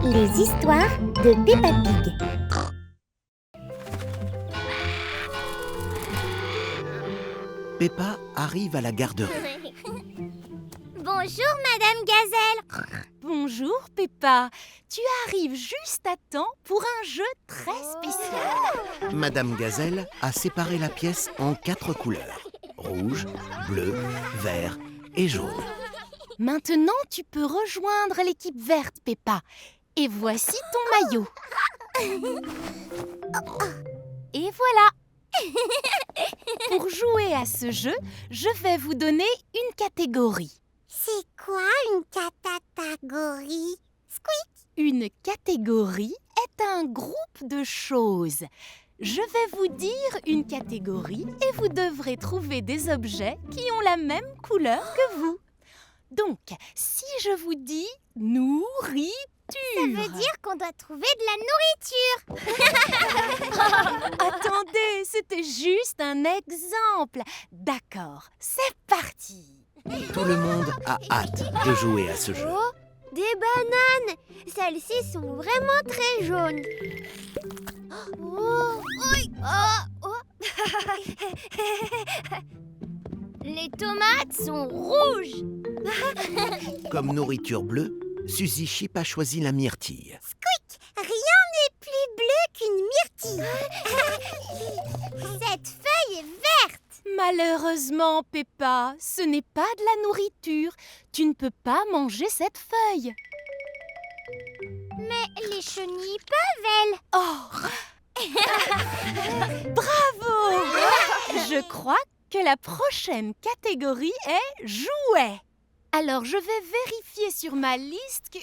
Les histoires de Peppa Pig. Peppa arrive à la garderie. Bonjour, Madame Gazelle. Bonjour, Peppa. Tu arrives juste à temps pour un jeu très spécial. Madame Gazelle a séparé la pièce en 4 couleurs. Rouge, bleu, vert et jaune. Maintenant, tu peux rejoindre l'équipe verte, Peppa. Et voici ton maillot. Et voilà. Pour jouer à ce jeu, je vais vous donner une catégorie. C'est quoi une catégorie? Une catégorie est un groupe de choses. Je vais vous dire une catégorie et vous devrez trouver des objets qui ont la même couleur que vous. Donc, si je vous dis nourriture... Ça veut dire qu'on doit trouver de la nourriture. Attendez, c'était juste un exemple. D'accord, c'est parti. Tout le monde a hâte de jouer à ce jeu. Oh, des bananes. Celles-ci sont vraiment très jaunes. Oh, oui. Les tomates sont rouges. Comme nourriture bleue, Suzy Chip a choisi la myrtille. Rien n'est plus bleu qu'une myrtille. Cette feuille est verte. Malheureusement, Peppa, ce n'est pas de la nourriture. Tu ne peux pas manger cette feuille. Mais les chenilles peuvent, elles. Oh Bravo. Je crois que la prochaine catégorie est jouets. Alors, je vais vérifier sur ma liste que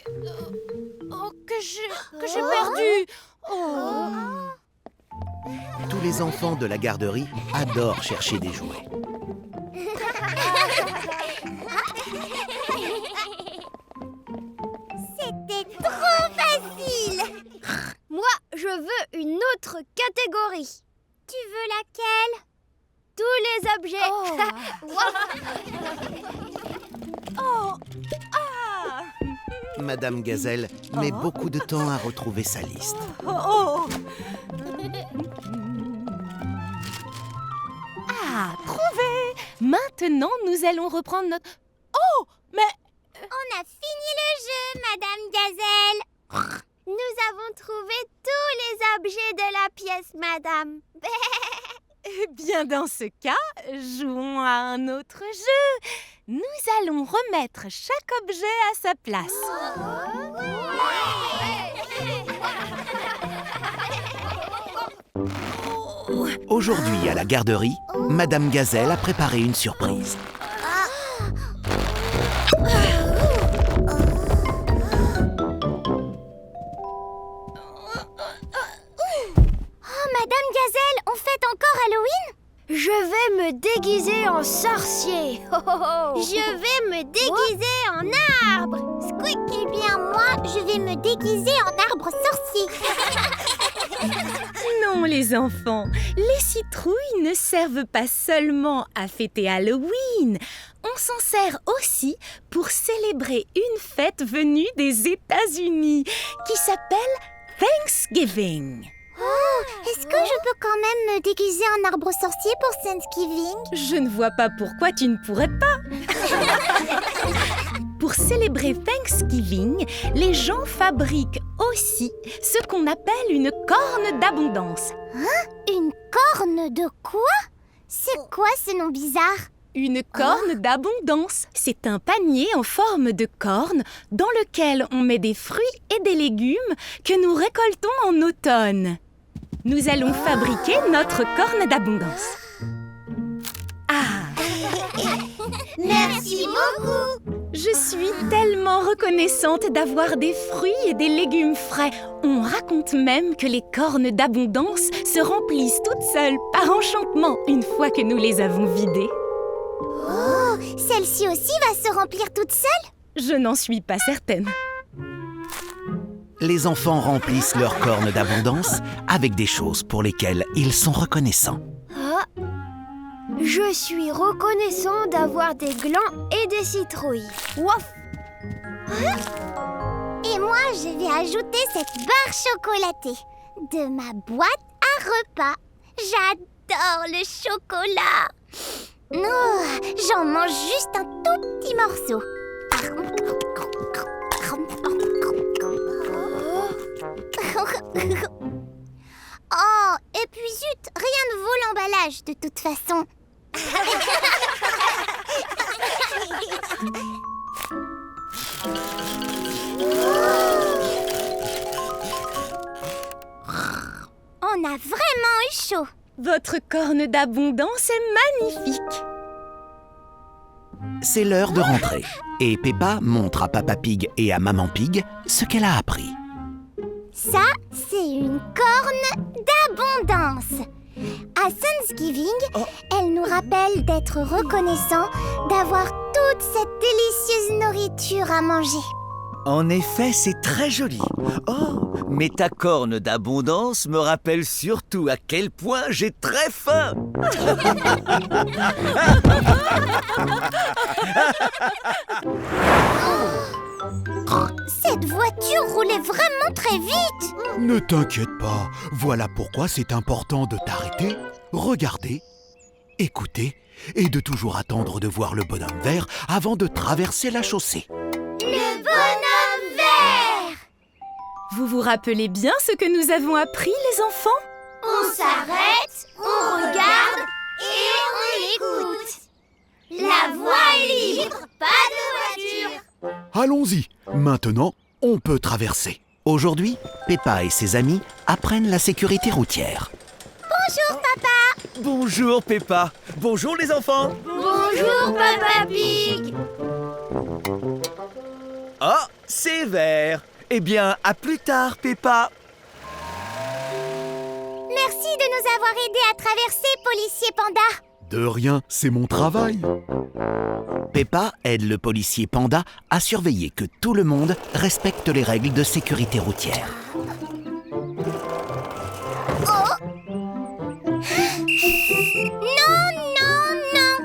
j'ai perdu. Oh. Tous les enfants de la garderie adorent chercher des jouets. C'était trop facile. Moi, je veux une autre catégorie. Tu veux laquelle? Tous les objets. Oh. Ah. Madame Gazelle met beaucoup de temps à retrouver sa liste. Ah, trouvé. Maintenant, nous allons reprendre notre... Oh, mais... On a fini le jeu, Madame Gazelle. Nous avons trouvé tous les objets de la pièce, Madame. Eh bien, dans ce cas, jouons à un autre jeu. Nous allons remettre chaque objet à sa place. Aujourd'hui, à la garderie, Madame Gazelle a préparé une surprise. Madame Gazelle, on fête encore Halloween? Je vais me déguiser en sorcier. Je vais me déguiser en arbre. Squeak. Eh bien, moi, je vais me déguiser en arbre sorcier. Non, les enfants, les citrouilles ne servent pas seulement à fêter Halloween. On s'en sert aussi pour célébrer une fête venue des États-Unis qui s'appelle Thanksgiving. Oh, est-ce que je peux quand même me déguiser en arbre sorcier pour Thanksgiving? Je ne vois pas pourquoi tu ne pourrais pas. Pour célébrer Thanksgiving, les gens fabriquent aussi ce qu'on appelle une corne d'abondance. Une corne de quoi? C'est quoi ce nom bizarre? Une corne d'abondance, c'est un panier en forme de corne dans lequel on met des fruits et des légumes que nous récoltons en automne. Nous allons fabriquer notre corne d'abondance. Merci beaucoup. Je suis tellement reconnaissante d'avoir des fruits et des légumes frais. On raconte même que les cornes d'abondance se remplissent toutes seules par enchantement une fois que nous les avons vidées. Oh, celle-ci aussi va se remplir toute seule? Je n'en suis pas certaine. Les enfants remplissent leurs cornes d'abondance avec des choses pour lesquelles ils sont reconnaissants. Je suis reconnaissant d'avoir des glands et des citrouilles. Waf! Et moi, Moi, je vais ajouter cette barre chocolatée de ma boîte à repas. J'adore le chocolat. Oh, j'en mange juste un tout petit morceau. Oh, et puis zut, rien ne vaut l'emballage de toute façon. On a vraiment eu chaud. Votre corne d'abondance est magnifique. C'est l'heure de rentrer. Et Peppa montre à Papa Pig et à Maman Pig ce qu'elle a appris. Ça, c'est une corne d'abondance. À Thanksgiving, elle nous rappelle d'être reconnaissant d'avoir toute cette délicieuse nourriture à manger. En effet, c'est très joli. Oh, mais ta corne d'abondance me rappelle surtout à quel point j'ai très faim. Cette voiture roulait vraiment très vite. Ne t'inquiète pas, voilà pourquoi c'est important de t'arrêter, regarder, écouter et de toujours attendre de voir le bonhomme vert avant de traverser la chaussée. Le bonhomme vert! Vous vous rappelez bien ce que nous avons appris, les enfants? On s'arrête, on regarde et on écoute. La voie est libre, pas de voiture. Allons-y, maintenant, on peut traverser. Aujourd'hui, Peppa et ses amis apprennent la sécurité routière. Bonjour papa. Bonjour Peppa. Bonjour les enfants. Bonjour Papa Pig. Oh, c'est vert. Eh bien, à plus tard Peppa. Merci de nous avoir aidés à traverser, policier panda. De rien, c'est mon travail. Peppa aide le policier panda à surveiller que tout le monde respecte les règles de sécurité routière. Non.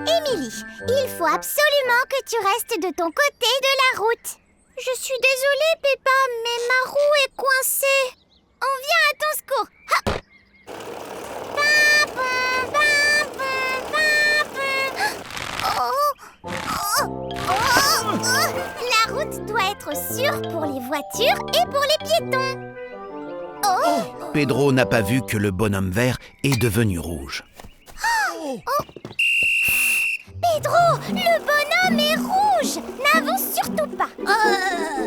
Émilie, il faut absolument que tu restes de ton côté de la route. Je suis désolée, Peppa, mais ma roue est coincée. On vient à ton secours. Hop. La route doit être sûre pour les voitures et pour les piétons. Pedro n'a pas vu que le bonhomme vert est devenu rouge. Pedro, le bonhomme est rouge. N'avance surtout pas.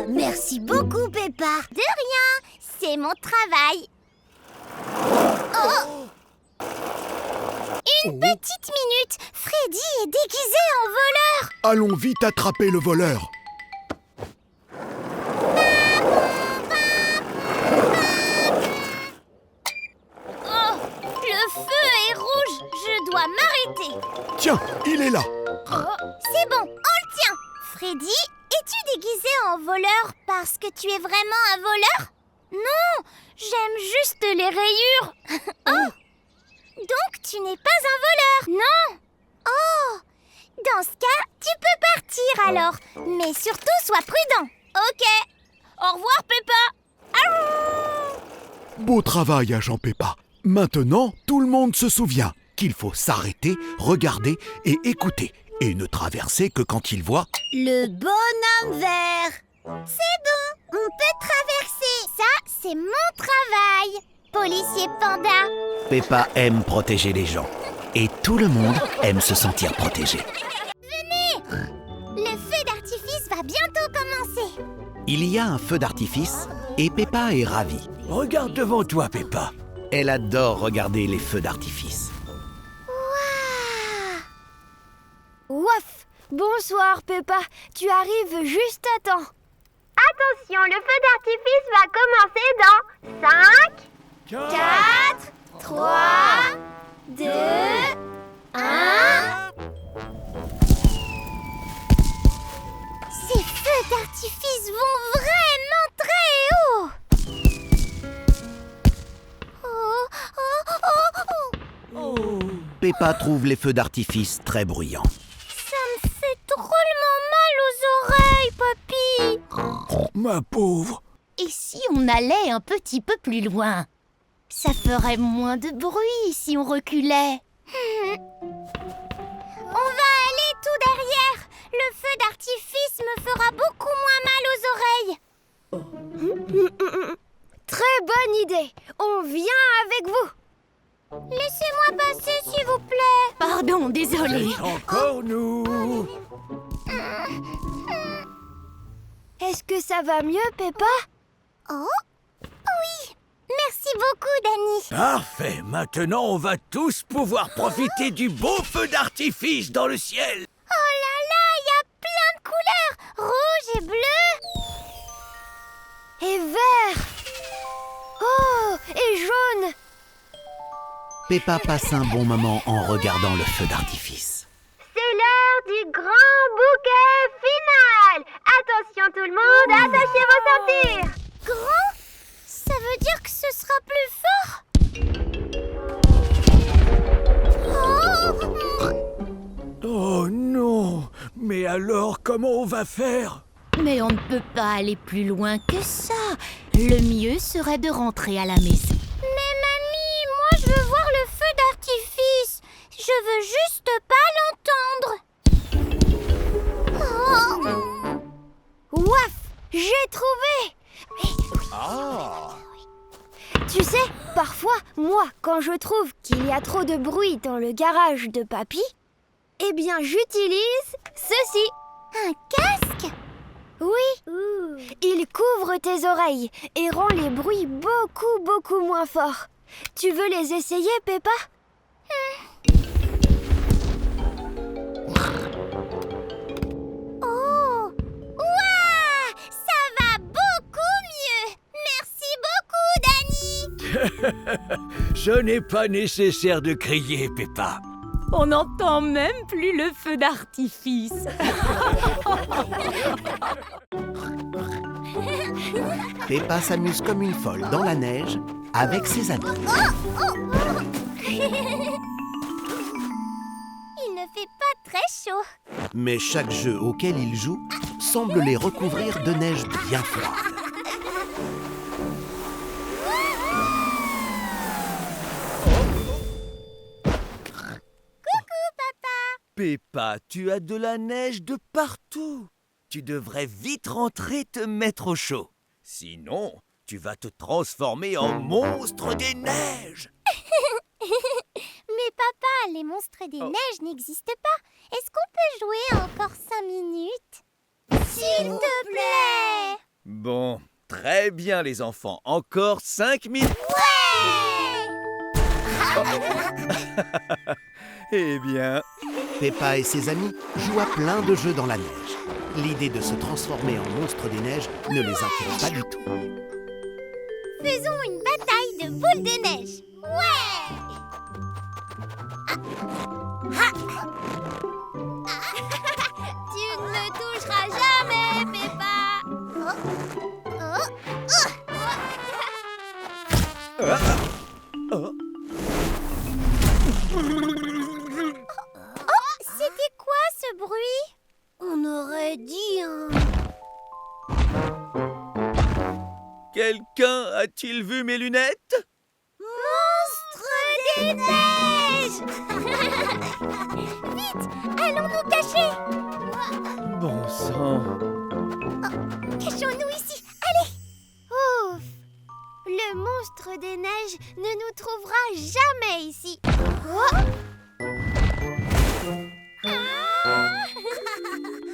Merci beaucoup, Peppa. De rien, c'est mon travail. Une petite minute, Freddy est déguisé en voleur. Allons vite attraper le voleur. Le feu est rouge, je dois m'arrêter. Tiens, il est là. C'est bon, on le tient. Freddy, es-tu déguisé en voleur parce que tu es vraiment un voleur? Non, j'aime juste les rayures. Donc tu n'es pas un voleur? Non. Dans ce cas, tu peux partir alors. Mais surtout, sois prudent. Ok. Au revoir, Peppa. Beau travail, agent Peppa. Maintenant, tout le monde se souvient qu'il faut s'arrêter, regarder et écouter. Et ne traverser que quand il voit... Le bonhomme vert. C'est bon, on peut traverser. Ça, c'est mon travail, policier panda. Peppa aime protéger les gens. Et tout le monde aime se sentir protégé. Le feu d'artifice va bientôt commencer. Il y a un feu d'artifice et Peppa est ravie. Regarde devant toi Peppa. Elle adore regarder les feux d'artifice. Ouaf! Bonsoir, Peppa. Tu arrives juste à temps. Attention, le feu d'artifice va commencer dans 5, 4, 3, 2, 1. Ces feux d'artifice vont vraiment très haut. Peppa trouve les feux d'artifice très bruyants. Ça me fait drôlement mal aux oreilles, papy. ma pauvre. Et si on allait un petit peu plus loin? Ça ferait moins de bruit si on reculait. On va aller tout derrière. Le feu d'artifice me fera beaucoup moins mal aux oreilles. Très bonne idée. On vient avec vous. Laissez-moi passer, s'il vous plaît. Pardon, désolé. Encore nous. Est-ce que ça va mieux, Peppa? Oh, oui. Merci beaucoup, Danny. Parfait. Maintenant, on va tous pouvoir profiter du beau feu d'artifice dans le ciel. Oh là là, il y a plein de couleurs. Rouge et bleu. Et vert. Oh, et jaune. Peppa passe un bon moment en regardant le feu d'artifice. C'est l'heure du grand bouquet final. Attention tout le monde, attachez vos ceintures. Grand? Ça veut dire que ce sera plus fort? Oh! Oh non. Mais alors, comment on va faire? Mais on ne peut pas aller plus loin que ça. Le mieux serait de rentrer à la maison. Mais mamie, moi je veux voir le feu d'artifice. Je veux juste pas l'entendre. Oh. Ouaf, j'ai trouvé. Tu sais, parfois, moi, quand je trouve qu'il y a trop de bruit dans le garage de Papy, eh bien, j'utilise ceci. Un casque? Oui, il couvre tes oreilles et rend les bruits beaucoup moins forts. Tu veux les essayer, Peppa? Oh! Ouah! Ça va beaucoup mieux! Merci beaucoup, Danny! Ce n'est pas nécessaire de crier, Peppa. On n'entend même plus le feu d'artifice. Peppa s'amuse comme une folle dans la neige avec ses amis. Il ne fait pas très chaud. Mais chaque jeu auquel ils jouent semble les recouvrir de neige bien froide. Peppa, tu as de la neige de partout. Tu devrais vite rentrer te mettre au chaud. Sinon, tu vas te transformer en monstre des neiges. Mais papa, les monstres des neiges n'existent pas. Est-ce qu'on peut jouer encore 5 minutes? S'il te plaît! Bon, très bien les enfants. Encore 5 minutes. Eh bien, Peppa et ses amis jouent à plein de jeux dans la neige. L'idée de se transformer en monstre des neiges ne les inquiète pas du tout. Faisons une bataille de boules de neige. Ouais! Tu ne me toucheras jamais, Peppa. C'était quoi ce bruit? On aurait dit un... quelqu'un a-t-il vu mes lunettes? Monstre des neiges! Vite, allons nous cacher. Bon sang. Cachons-nous ici, allez! Ouf! Le monstre des neiges ne nous trouvera jamais ici.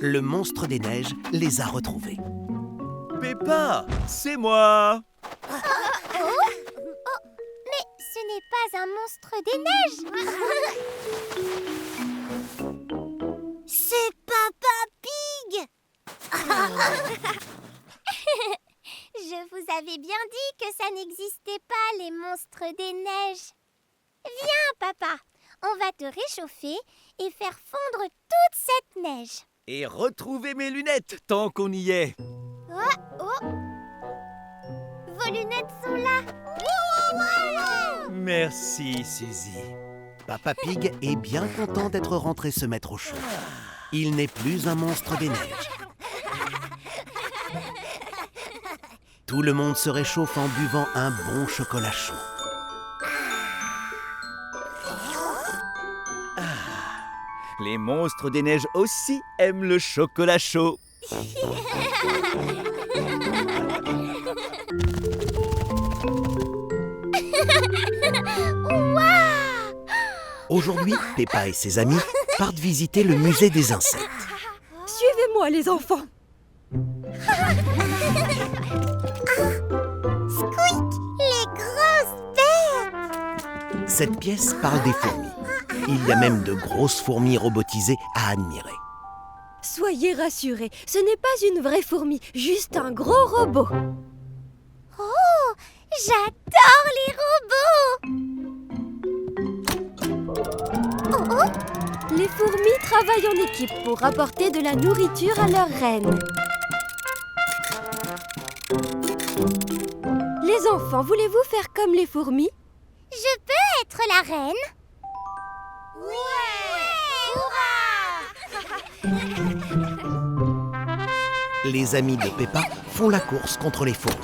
Le monstre des neiges les a retrouvés. Peppa, c'est moi. Mais ce n'est pas un monstre des neiges. C'est Papa Pig. Je vous avais bien dit que ça n'existait pas, les monstres des neiges. Viens, papa, on va te réchauffer et faire fondre toute cette neige. Et retrouver mes lunettes tant qu'on y est. Vos lunettes sont là. Oui, bravo! Merci, Suzy. Papa Pig est bien content d'être rentré se mettre au chaud. Il n'est plus un monstre des neiges. Tout le monde se réchauffe en buvant un bon chocolat chaud. Les monstres des neiges aussi aiment le chocolat chaud. Aujourd'hui, Peppa et ses amis partent visiter le musée des insectes. Suivez-moi, les enfants. Squeak, les grosses bêtes. Cette pièce parle des fourmis. Il y a même de grosses fourmis robotisées à admirer. Soyez rassurés, ce n'est pas une vraie fourmi, juste un gros robot. Oh, j'adore les robots. Les fourmis travaillent en équipe pour apporter de la nourriture à leur reine. Les enfants, voulez-vous faire comme les fourmis? Je peux être la reine? Les amis de Peppa font la course contre les fourmis.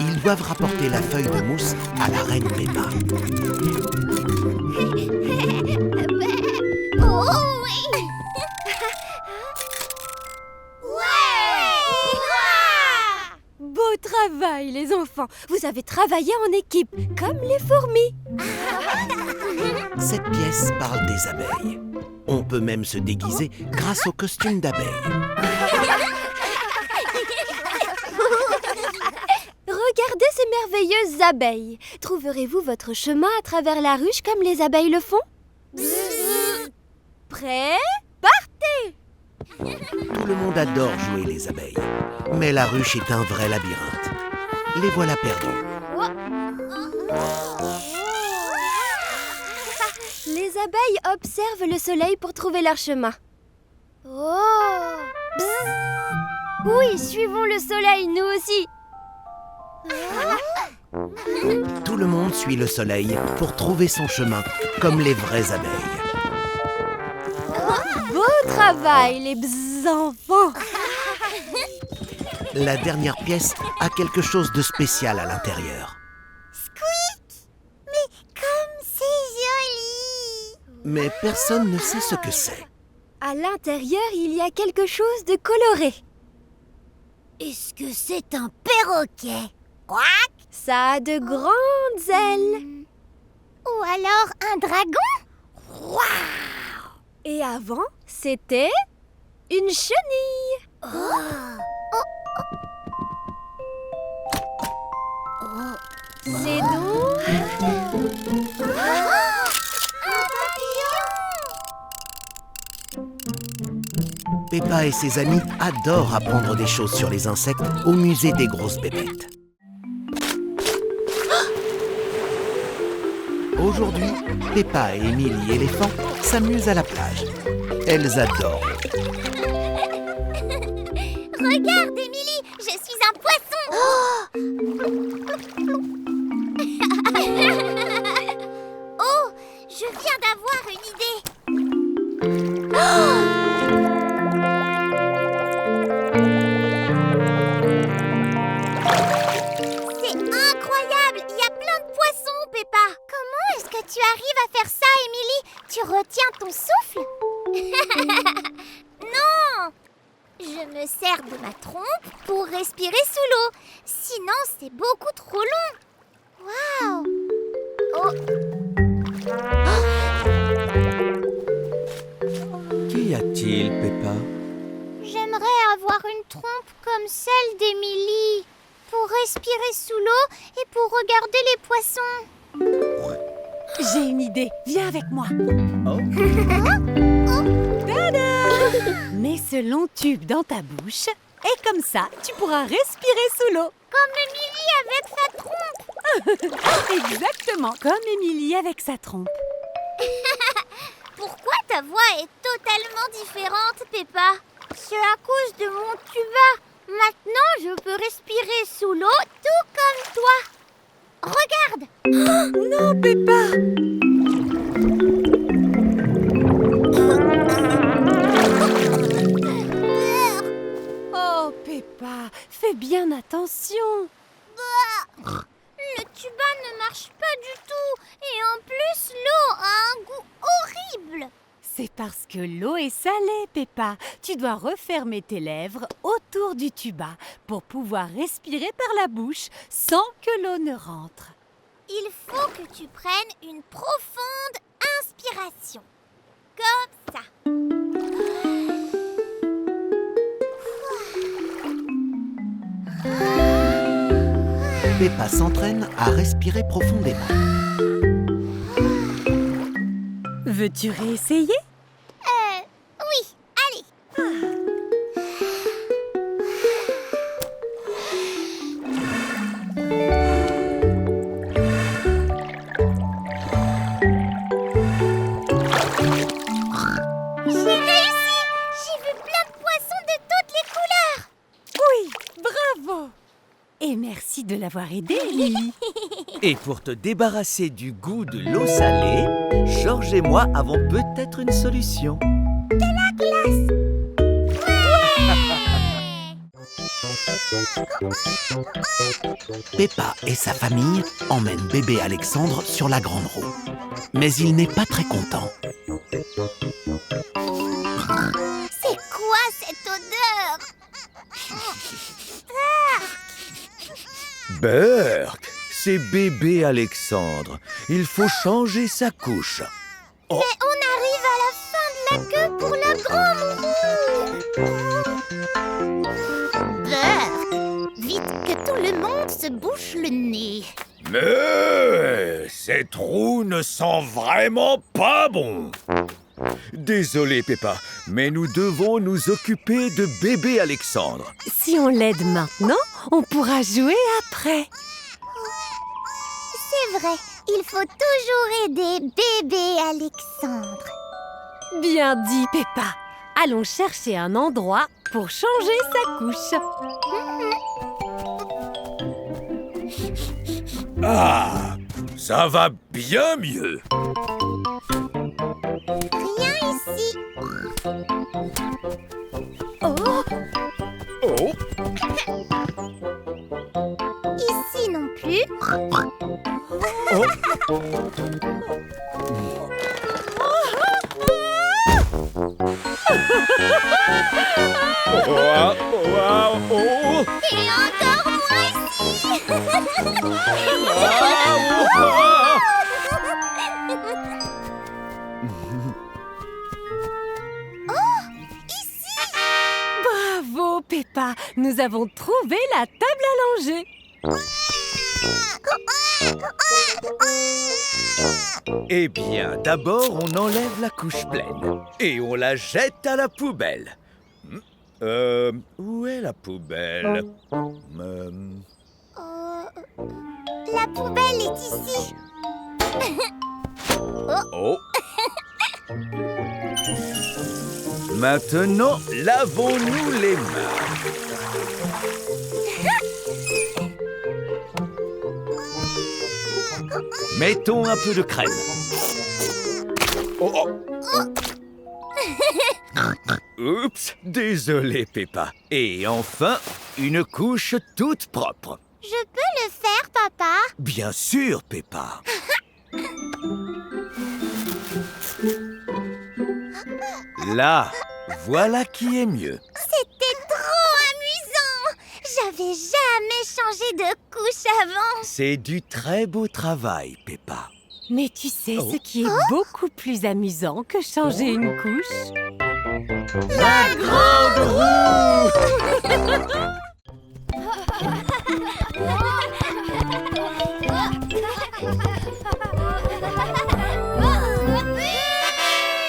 Ils doivent rapporter la feuille de mousse à la reine Peppa. Oh oui. Beau travail, les enfants. Vous avez travaillé en équipe, comme les fourmis. Cette pièce parle des abeilles. On peut même se déguiser grâce au costume d'abeille. Regardez ces merveilleuses abeilles. Trouverez-vous votre chemin à travers la ruche comme les abeilles le font? Prêts? Tout le monde adore jouer les abeilles. Mais la ruche est un vrai labyrinthe. Les voilà perdus. Les abeilles observent le soleil pour trouver leur chemin. Oh! Oui, suivons le soleil, nous aussi. Tout le monde suit le soleil pour trouver son chemin, comme les vraies abeilles. Beau travail, les enfants. La dernière pièce a quelque chose de spécial à l'intérieur. Squeak, mais comme c'est joli. Mais personne ne sait ce que c'est. À l'intérieur, il y a quelque chose de coloré. Est-ce que c'est un perroquet? Quack. Ça a de grandes ailes. Ou alors un dragon? Waouh! Et avant, c'était une chenille. C'est donc Un papillon! Peppa et ses amis adorent apprendre des choses sur les insectes au musée des grosses bébêtes. Aujourd'hui, Peppa et Emily éléphant s'amusent à la plage. Elles adorent. Regarde, Emily, je suis un poisson. Oh, je viens d'avoir une idée. C'est incroyable, il y a plein de poissons, Peppa. Comment est-ce que tu arrives à faire ça, Emily? Tu retiens ton souffle? Non! Je me sers de ma trompe pour respirer sous l'eau. Sinon, c'est beaucoup trop long. Waouh! Oh! Qu'y a-t-il, Peppa? J'aimerais avoir une trompe comme celle d'Emily pour respirer sous l'eau et pour regarder les poissons. J'ai une idée, viens avec moi. Oh. Mets ce long tube dans ta bouche et comme ça, tu pourras respirer sous l'eau. Comme Emily avec sa trompe. Exactement comme Émilie avec sa trompe. Pourquoi ta voix est totalement différente, Peppa? C'est à cause de mon tuba. Maintenant, je peux respirer sous l'eau tout comme toi. Regarde! Non, Peppa! Oh, Peppa, fais bien attention. parce que l'eau est salée, Peppa. Tu dois refermer tes lèvres autour du tuba pour pouvoir respirer par la bouche sans que l'eau ne rentre. Il faut que tu prennes une profonde inspiration. Comme ça. Peppa s'entraîne à respirer profondément. Veux-tu réessayer? Oui, allez. J'ai réussi! J'ai vu plein de poissons de toutes les couleurs! Oui, bravo! Et merci de l'avoir aidé, Lily. Et pour te débarrasser du goût de l'eau salée, Georges et moi avons peut-être une solution. Peppa et sa famille emmènent bébé Alexandre sur la grande roue. Mais il n'est pas très content. C'est quoi cette odeur? Berk, c'est bébé Alexandre. Il faut changer sa couche. Mais on arrive à la fin de la queue pour la grande roue. Berk, vite que tout le monde se bouche le nez. Mais cette roue ne sent vraiment pas bon. Désolé, Peppa, mais nous devons nous occuper de bébé Alexandre. Si on l'aide maintenant, on pourra jouer après. C'est vrai, il faut toujours aider bébé Alexandre. Bien dit, Peppa. Allons chercher un endroit pour changer sa couche. Ah, ça va bien mieux. Rien ici. Oh, Ici non plus. Et encore moins ici. Bravo, Peppa. Nous avons trouvé la table à langer. Eh bien, d'abord, on enlève la couche pleine et on la jette à la poubelle. Où est la poubelle? La poubelle est ici. Oh. Maintenant, lavons-nous les mains. Mettons un peu de crème. Oh. Oups, désolé, Peppa. Et enfin, une couche toute propre. Je peux le faire, papa? Bien sûr, Peppa. Là, voilà qui est mieux. C'était trop amusant! J'avais jamais changé de couche avant. C'est du très beau travail, Peppa. Mais tu sais ce qui est beaucoup plus amusant que changer une couche? La grande roue!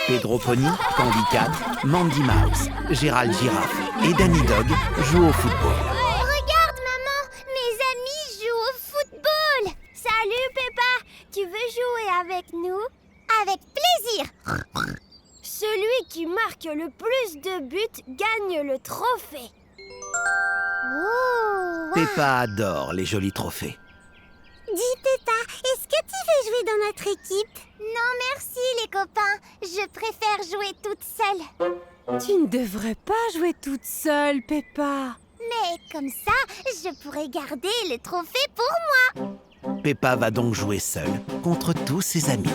Pedro Pony, Candy Cat, Mandy Mouse, Gérald Giraffe et Danny Dog jouent au football. Regarde, maman, mes amis jouent au football. Salut, Peppa. Tu veux jouer avec nous? Avec plaisir. Celui qui marque le plus de buts gagne le trophée. Oh, Peppa adore les jolis trophées. Dis, Peppa, est-ce que tu veux jouer dans notre équipe? Non, merci, les copains. Je préfère jouer toute seule. Tu ne devrais pas jouer toute seule, Peppa. Mais comme ça, je pourrais garder le trophée pour moi. Peppa va donc jouer seule contre tous ses amis.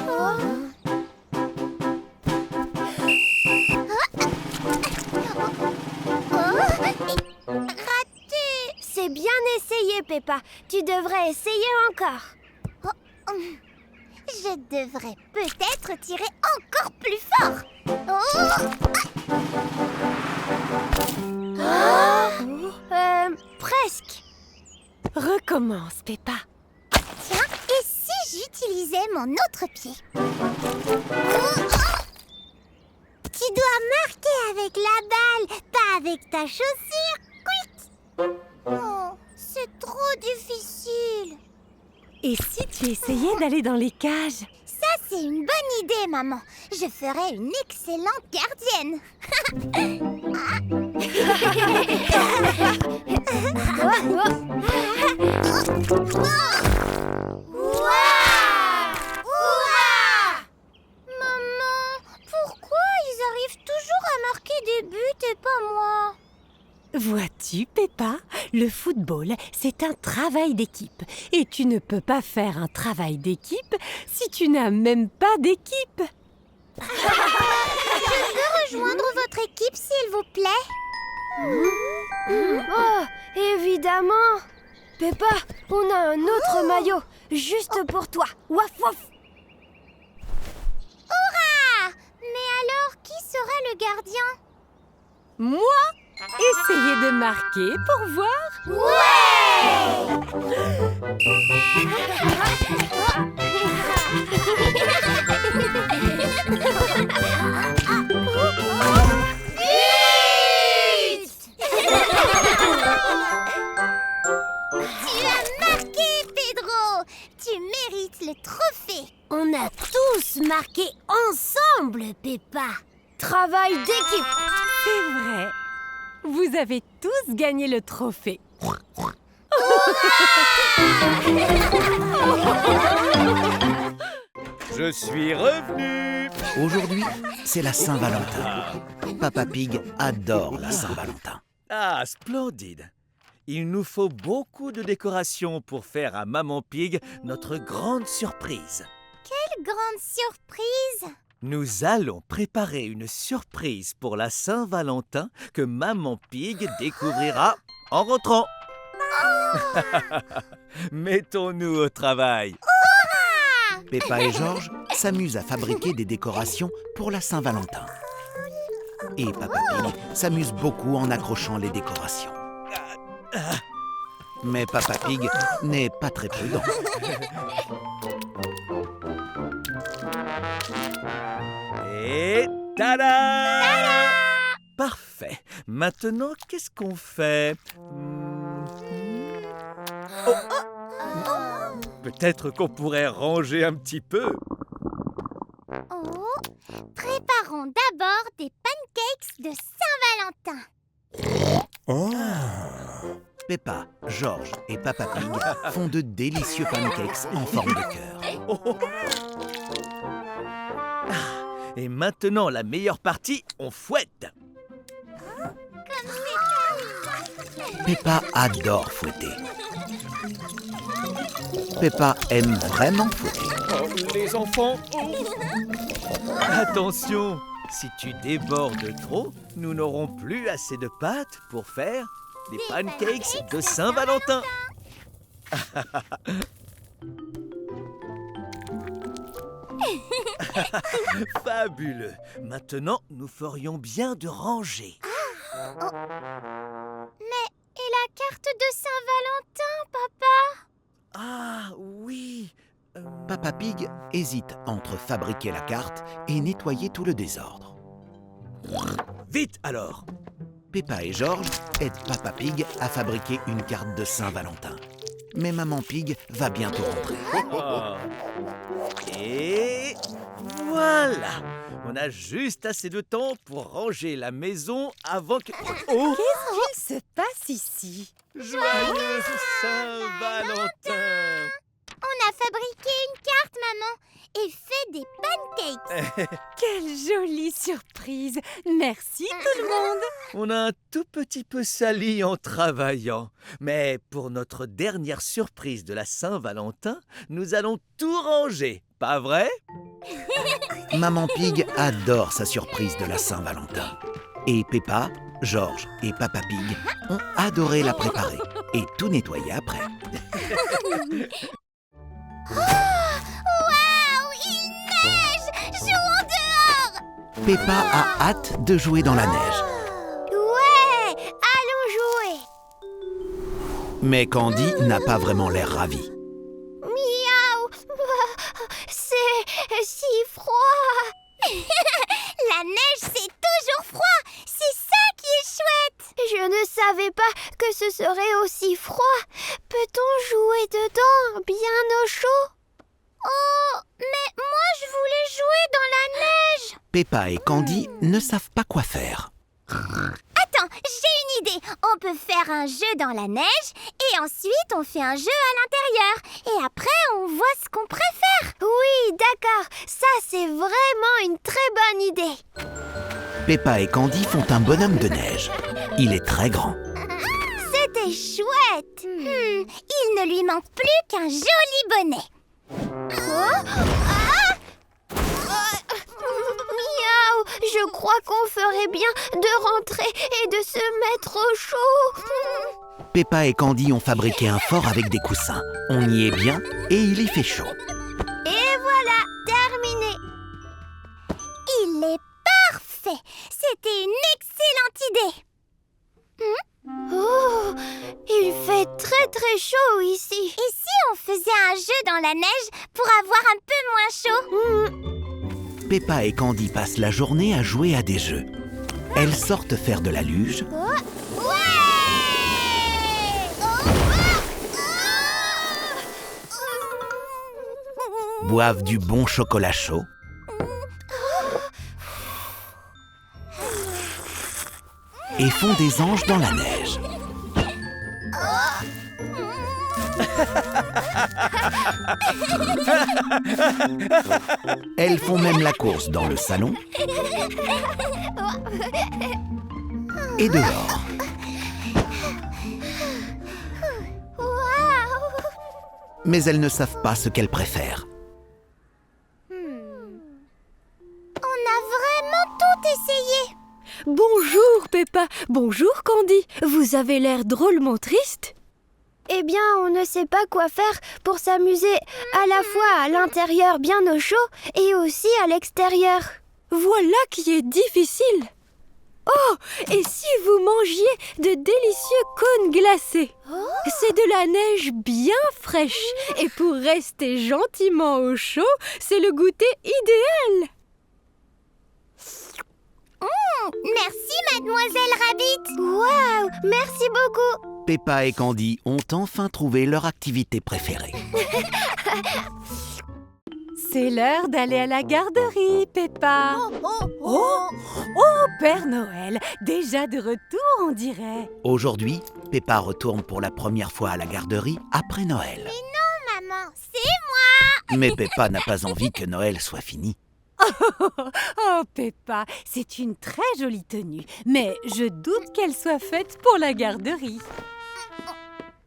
Peppa. Tu devrais essayer encore. Je devrais peut-être tirer encore plus fort. Presque. Recommence, Peppa. Tiens, et si j'utilisais mon autre pied? Tu dois marquer avec la balle, pas avec ta chaussure. Quick! Oh, c'est trop difficile. Et si tu essayais d'aller dans les cages? Ça, c'est une bonne idée, maman. Je ferais une excellente gardienne. Maman, pourquoi ils arrivent toujours à marquer des buts et pas moi? Vois-tu, Peppa, le football, c'est un travail d'équipe. Et tu ne peux pas faire un travail d'équipe si tu n'as même pas d'équipe. Rejoindre votre équipe, s'il vous plaît. Oh, évidemment. Peppa, on a un autre maillot, juste pour toi. Waf waf. Hurrah! Mais alors, qui sera le gardien? Moi, essayez de marquer pour voir. Tu as marqué, Pedro! Tu mérites le trophée! On a tous marqué ensemble, Peppa. Travail d'équipe. C'est vrai. Vous avez tous gagné le trophée. Je suis revenu. Aujourd'hui, c'est la Saint-Valentin. Papa Pig adore la Saint-Valentin. Ah, splendide. Il nous faut beaucoup de décorations pour faire à Maman Pig notre grande surprise. Quelle grande surprise! Nous allons préparer une surprise pour la Saint-Valentin que Maman Pig découvrira en rentrant. Mettons-nous au travail. Peppa et George s'amusent à fabriquer des décorations pour la Saint-Valentin. Et Papa Pig s'amuse beaucoup en accrochant les décorations. Mais Papa Pig n'est pas très prudent. Et tada! Parfait. Maintenant, qu'est-ce qu'on fait? Oh! Peut-être qu'on pourrait ranger un petit peu. Oh, préparons d'abord des pancakes de Saint-Valentin. Peppa, George et Papa Pig font de délicieux pancakes en forme de cœur. Oh. Et maintenant, la meilleure partie, on fouette. Peppa adore fouetter. Peppa aime vraiment fouetter. Oh, les enfants. Attention, si tu débordes trop, nous n'aurons plus assez de pâte pour faire des pancakes de Saint-Valentin. Fabuleux. Maintenant, nous ferions bien de ranger. Et la carte de Saint-Valentin, papa? Ah oui. Papa Pig hésite entre fabriquer la carte et nettoyer tout le désordre. Vite alors. Peppa et George aident Papa Pig à fabriquer une carte de Saint-Valentin. Mais Maman Pig va bientôt rentrer. Oh. Et voilà. On a juste assez de temps pour ranger la maison avant que... Oh! Qu'est-ce qu'il se passe ici? Joyeux Saint-Valentin! On a fabriqué une carte, maman, et fait des pancakes. Quelle jolie surprise! Merci tout le monde! On a un tout petit peu sali en travaillant. Mais pour notre dernière surprise de la Saint-Valentin, nous allons tout ranger. Pas vrai? Maman Pig adore sa surprise de la Saint-Valentin. Et Peppa, George et Papa Pig ont adoré la préparer et tout nettoyer après. Waouh, il neige! Jouons dehors! Peppa a hâte de jouer dans la neige. Ouais, allons jouer. Mais Candy n'a pas vraiment l'air ravie. Miaou, c'est si froid. La neige, c'est toujours froid! C'est ça qui est chouette! Je ne savais pas que ce serait aussi froid. Peut-on jouer dedans, bien au chaud? Oh, mais moi je voulais jouer dans la neige! Peppa et Candy ne savent pas quoi faire. Attends, j'ai une idée! On peut faire un jeu dans la neige et ensuite on fait un jeu à l'intérieur. Et après on voit ce qu'on préfère. Oui, d'accord. Ça, c'est vraiment une très bonne idée. Peppa et Candy font un bonhomme de neige. Il est très grand. C'était chouette! Il ne lui manque plus qu'un joli bonnet. Miaou, je crois qu'on ferait bien de rentrer et de se mettre au chaud. Peppa et Candy ont fabriqué un fort avec des coussins. On y est bien et il y fait chaud. Et voilà, terminé. Il est parfait! C'était une excellente idée! Oh, il fait très très chaud ici. Et si on faisait un jeu dans la neige pour avoir un peu moins chaud? Peppa et Candy passent la journée à jouer à des jeux. Elles sortent faire de la luge, boivent du bon chocolat chaud et font des anges dans la neige. Elles font même la course dans le salon et dehors. Mais elles ne savent pas ce qu'elles préfèrent. On a vraiment tout essayé! Bonjour Peppa, bonjour Candy. Vous avez l'air drôlement triste. Eh bien, on ne sait pas quoi faire pour s'amuser à la fois à l'intérieur bien au chaud et aussi à l'extérieur. Voilà qui est difficile. Oh, et si vous mangiez de délicieux cônes glacés? C'est de la neige bien fraîche. Et pour rester gentiment au chaud, c'est le goûter idéal. Merci, Mademoiselle Rabbit! Waouh, merci beaucoup. Peppa et Candy ont enfin trouvé leur activité préférée. C'est l'heure d'aller à la garderie, Peppa. Oh, Père Noël, déjà de retour, on dirait. Aujourd'hui, Peppa retourne pour la première fois à la garderie après Noël. Maman, c'est moi! Mais Peppa n'a pas envie que Noël soit fini. Oh, Peppa, c'est une très jolie tenue, mais je doute qu'elle soit faite pour la garderie.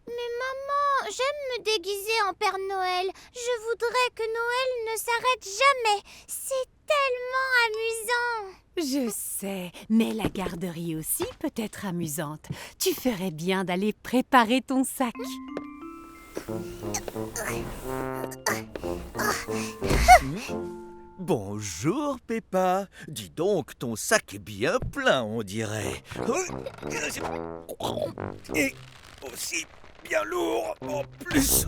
Mais maman, j'aime me déguiser en Père Noël. Je voudrais que Noël ne s'arrête jamais. C'est tellement amusant. Je sais, mais la garderie aussi peut être amusante. Tu ferais bien d'aller préparer ton sac. Bonjour, Peppa. Dis donc, ton sac est bien plein, on dirait. Et aussi bien lourd, en plus.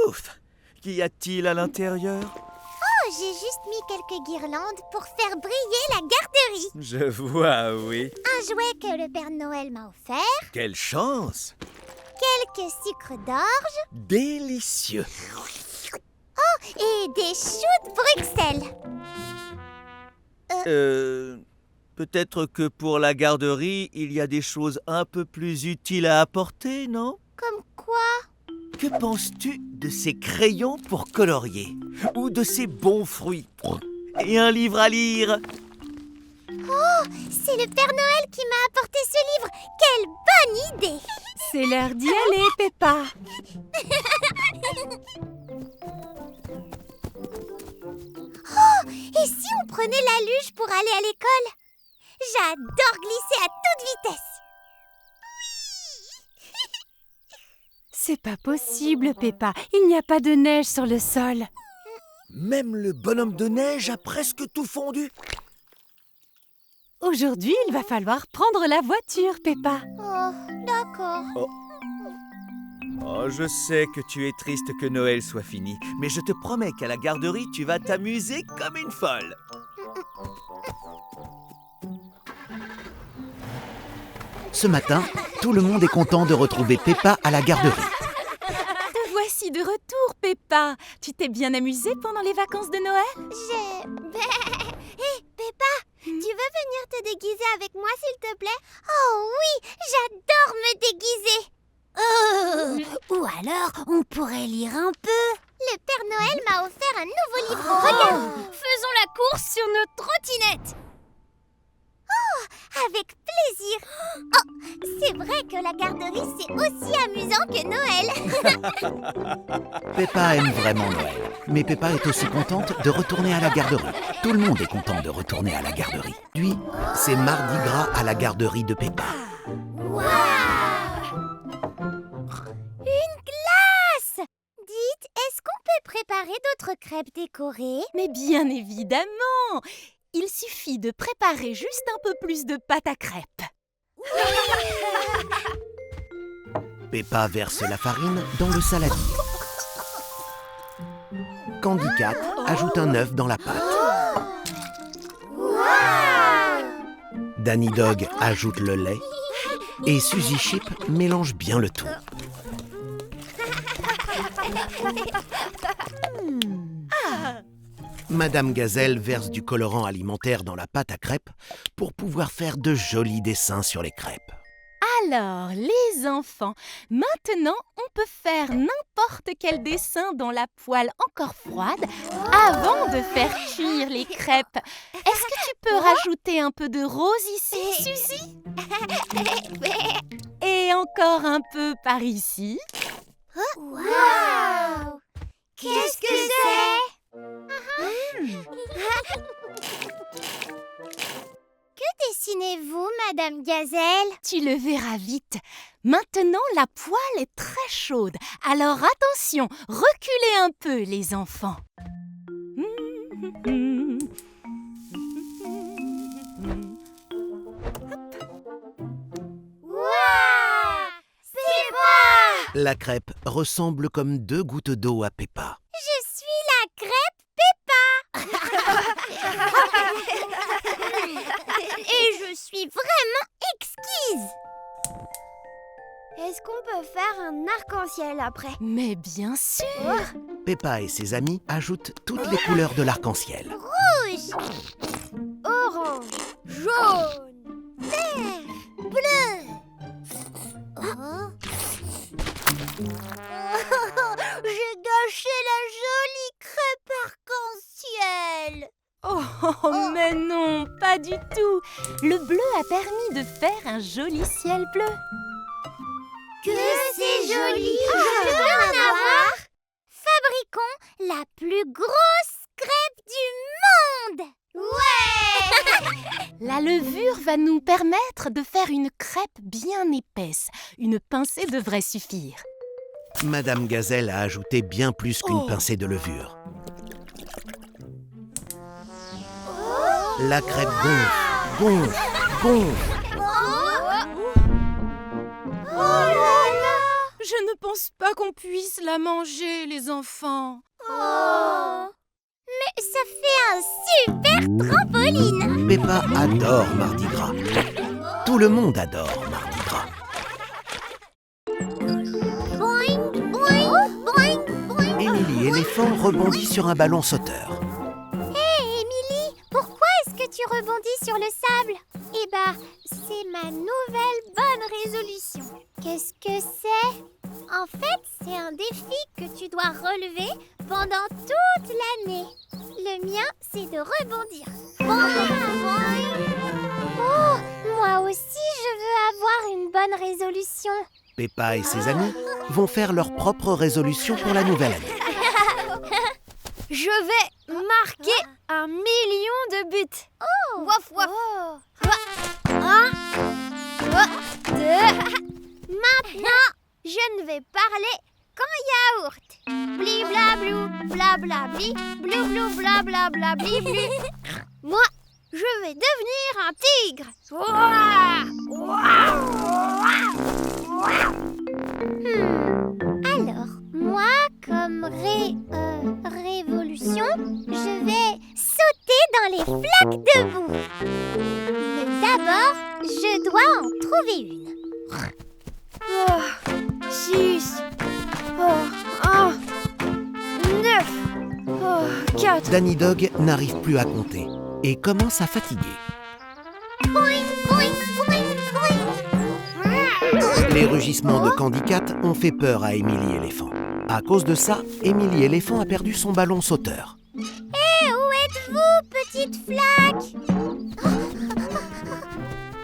Ouf. Qu'y a-t-il à l'intérieur? Oh, j'ai juste mis quelques guirlandes pour faire briller la garderie. Je vois, oui. Un jouet que le Père Noël m'a offert, Quelle chance! quelques sucres d'orge Délicieux. et des choux de Bruxelles. Peut-être que pour la garderie, il y a des choses un peu plus utiles à apporter, non? Comme quoi? Que penses-tu de ces crayons pour colorier? Ou de ces bons fruits? Et un livre à lire? C'est le Père Noël qui m'a apporté ce livre. Quelle bonne idée! C'est l'heure d'y aller, Peppa. Et si on prenait la luge pour aller à l'école? J'adore glisser à toute vitesse. C'est pas possible, Peppa. Il n'y a pas de neige sur le sol. Même le bonhomme de neige a presque tout fondu. Aujourd'hui, il va falloir prendre la voiture, Peppa. Oh, d'accord. Oh, je sais que tu es triste que Noël soit fini, mais je te promets qu'à la garderie, tu vas t'amuser comme une folle. Ce matin, tout le monde est content de retrouver Peppa à la garderie. Te voici de retour, Peppa. Tu t'es bien amusée pendant les vacances de Noël? Hé, Peppa, tu veux venir te déguiser avec moi, s'il te plaît? Oh oui, j'adore me déguiser. Ou alors, on pourrait lire un peu. Le Père Noël m'a offert un nouveau livre. Regarde, Faisons la course sur nos trottinettes. avec plaisir. Oh, c'est vrai que la garderie, c'est aussi amusant que Noël. Peppa aime vraiment Noël, mais Peppa est aussi contente de retourner à la garderie. Tout le monde est content de retourner à la garderie. Puis, c'est Mardi Gras à la garderie de Peppa. Une glace! Dites, est-ce qu'on peut préparer d'autres crêpes décorées? Mais bien évidemment! Il suffit de préparer juste un peu plus de pâte à crêpes. Peppa verse la farine dans le saladier. Candy Cat ajoute un œuf dans la pâte. Danny Dog ajoute le lait. Et Suzy Chip mélange bien le tout. Madame Gazelle verse du colorant alimentaire dans la pâte à crêpes pour pouvoir faire de jolis dessins sur les crêpes. Alors, les enfants, maintenant, on peut faire n'importe quel dessin dans la poêle encore froide avant de faire cuire les crêpes. Est-ce que tu peux rajouter un peu de rose ici, Suzy? Et encore un peu par ici. Waouh! Qu'est-ce que c'est? Que dessinez-vous, Madame Gazelle? Tu le verras vite. Maintenant, la poêle est très chaude. Alors attention, reculez un peu, les enfants. Waouh! C'est beau! La crêpe ressemble comme deux gouttes d'eau à Peppa. Je suis la crêpe Peppa! Et je suis vraiment exquise! Est-ce qu'on peut faire un arc-en-ciel après? Mais bien sûr. Peppa et ses amis ajoutent toutes les couleurs de l'arc-en-ciel. Rouge, Orange, jaune. bleu. Oh. J'ai gâché la jolie crêpe arc-en-ciel. Oh, mais non, pas du tout. Le bleu a permis de faire un joli ciel bleu. Que c'est joli! Je veux en avoir! Fabriquons la plus grosse crêpe du monde! Ouais! La levure va nous permettre de faire une crêpe bien épaisse. Une pincée devrait suffire. Madame Gazelle a ajouté bien plus qu'une pincée de levure. La crêpe gonfle, gonfle, gonfle. Oh là là! Je ne pense pas qu'on puisse la manger, les enfants. Oh! Mais ça fait un super trampoline! Peppa adore Mardi Gras. Tout le monde adore Mardi Gras. Boing, boing, boing, boing! Émilie Éléphant rebondit sur un ballon sauteur. Hé, Émilie, pourquoi est-ce que tu rebondis sur le sable? Eh ben, c'est ma nouvelle bonne résolution. Qu'est-ce que c'est? En fait, c'est un défi que tu dois relever pendant toute l'année. Le mien, c'est de rebondir. Boing, boing. Oh, moi aussi, je veux avoir une bonne résolution. Peppa et ses amis vont faire leur propre résolution pour la nouvelle année. Je vais marquer 1 million de buts. Waf waf. Un, deux. Maintenant, je ne vais parler qu'en yaourt. Bli bla blou, bla bla bli, blou blou bla bla bla bli bli. Moi, je vais devenir un tigre. Alors, moi, comme révolution, je vais sauter dans les flaques de boue. Mais d'abord, je dois en trouver une. 6, 1, 9, 4. Danny Dog n'arrive plus à compter et commence à fatiguer. Boing, boing, boing, boing. Les rugissements de Candy Cat ont fait peur à Émilie Éléphant. À cause de ça, Émilie Éléphant a perdu son ballon sauteur. Hé, où êtes-vous, petite flaque?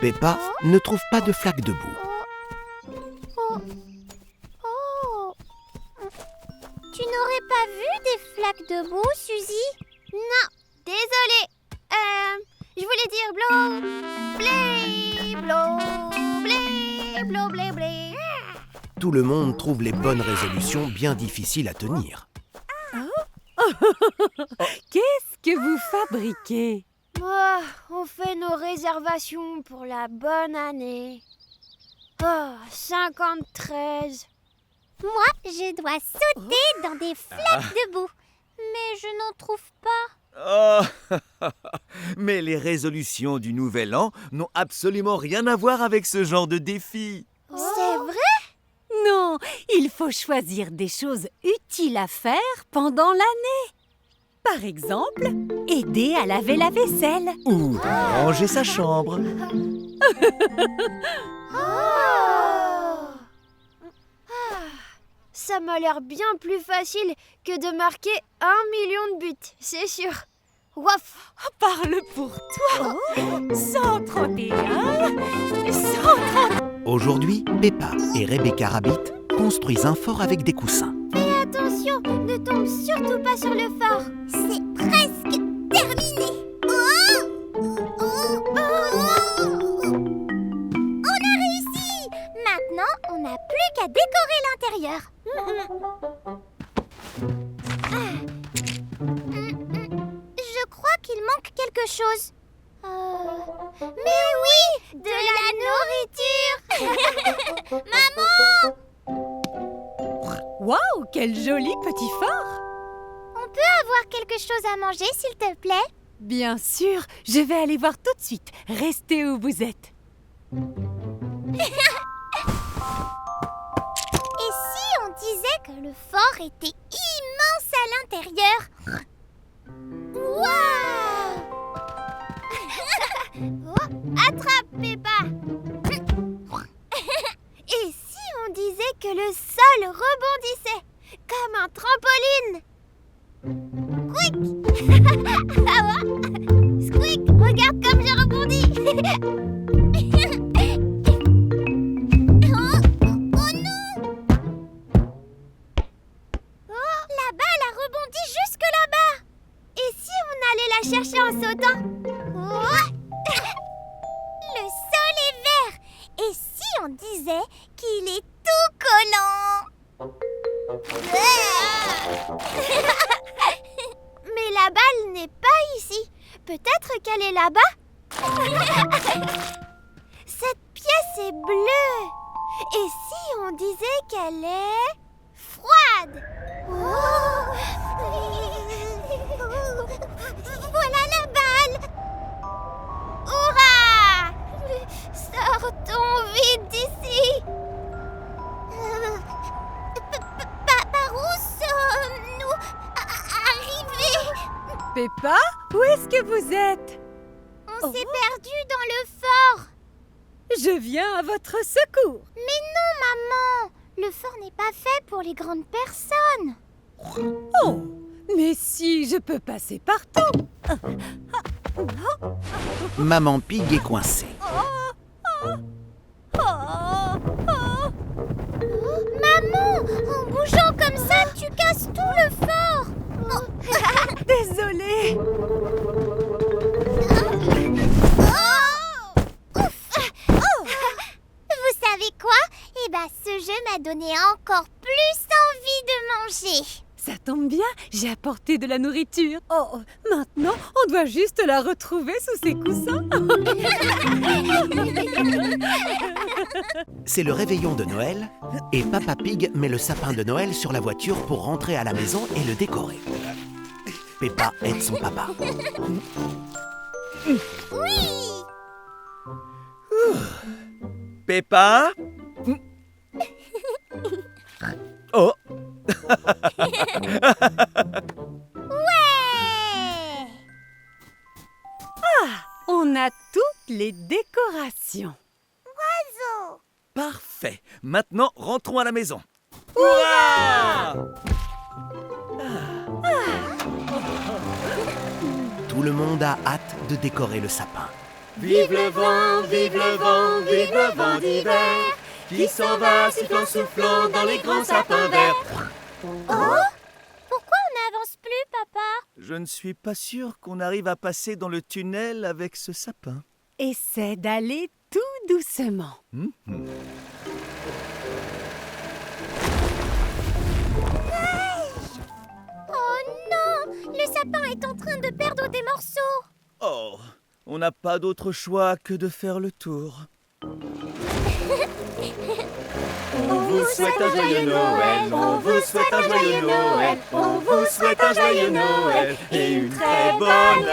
Peppa ne trouve pas de flaque de boue. Oh. Tu n'aurais pas vu des flaques de boue, Suzy? Non, désolée. Je voulais dire blow, blé, blow, blé, blow, blé, blé. Tout le monde trouve les bonnes résolutions bien difficiles à tenir. Qu'est-ce que vous fabriquez? On fait nos réservations pour la bonne année. 53. Moi, je dois sauter dans des flaques de boue. Mais je n'en trouve pas. Oh, mais les résolutions du Nouvel An n'ont absolument rien à voir avec ce genre de défi. C'est vrai? Non, il faut choisir des choses utiles à faire pendant l'année. Par exemple, aider à laver la vaisselle. Ou ranger sa chambre. Ça m'a l'air bien plus facile que de marquer 1 million de buts, c'est sûr. Waf! Parle pour toi. 131, 130. Aujourd'hui, Peppa et Rebecca Rabbit construisent un fort avec des coussins. Fais attention, ne tombe surtout pas sur le fort. C'est presque terminé. On a réussi. Maintenant, on n'a plus qu'à décorer l'intérieur. Je crois qu'il manque quelque chose. Mais oui, de la nourriture. Maman, Waouh, quel joli petit fort. on peut avoir quelque chose à manger, s'il te plaît? Bien sûr, je vais aller voir tout de suite. Restez où vous êtes. Et si on disait que le fort était immense à l'intérieur? Waouh! Attrape, Peppa! Et si on disait que le sol rebondissait comme un trampoline? Squeak, regarde comme je rebondis! La balle a rebondi jusque là-bas. Et si on allait la chercher en sautant? Le sol est vert. Et si on disait qu'il est tout collant? Mais la balle n'est pas ici. Peut-être qu'elle est là-bas? Cette pièce est bleue. Et si on disait qu'elle est froide? Voilà la balle. Hurrah! Sortons vite d'ici! Par où sommes-nous arrivés? Peppa, où est-ce que vous êtes? On s'est perdu dans le fort. Je viens à votre secours. Mais non, maman. Le fort n'est pas fait pour les grandes personnes. Oh, mais si, je peux passer partout. Maman Pig est coincée. Maman, en bougeant comme ça, tu casses tout le fort. Désolée. Vous savez quoi? Eh ben, ce jeu m'a donné encore plus envie de manger. Ça tombe bien, j'ai apporté de la nourriture. Oh, maintenant, on doit juste la retrouver sous ses coussins. C'est le réveillon de Noël et Papa Pig met le sapin de Noël sur la voiture pour rentrer à la maison et le décorer. Peppa aide son papa. Oui! Peppa? Oh! Ouais! On a toutes les décorations. Oiseau! Parfait. Maintenant, rentrons à la maison. Hurrah! Tout le monde a hâte de décorer le sapin. Vive le vent, vive le vent, vive le vent d'hiver qui s'en va sifflant, soufflant dans les grands sapins verts. Oh! Pourquoi on n'avance plus, papa? Je ne suis pas sûr qu'on arrive à passer dans le tunnel avec ce sapin. Essaie d'aller tout doucement. Oh non! Le sapin est en train de perdre des morceaux. Oh, on n'a pas d'autre choix que de faire le tour. On vous souhaite un joyeux Noël, on vous souhaite un joyeux Noël, on vous souhaite un joyeux Noël et une très bonne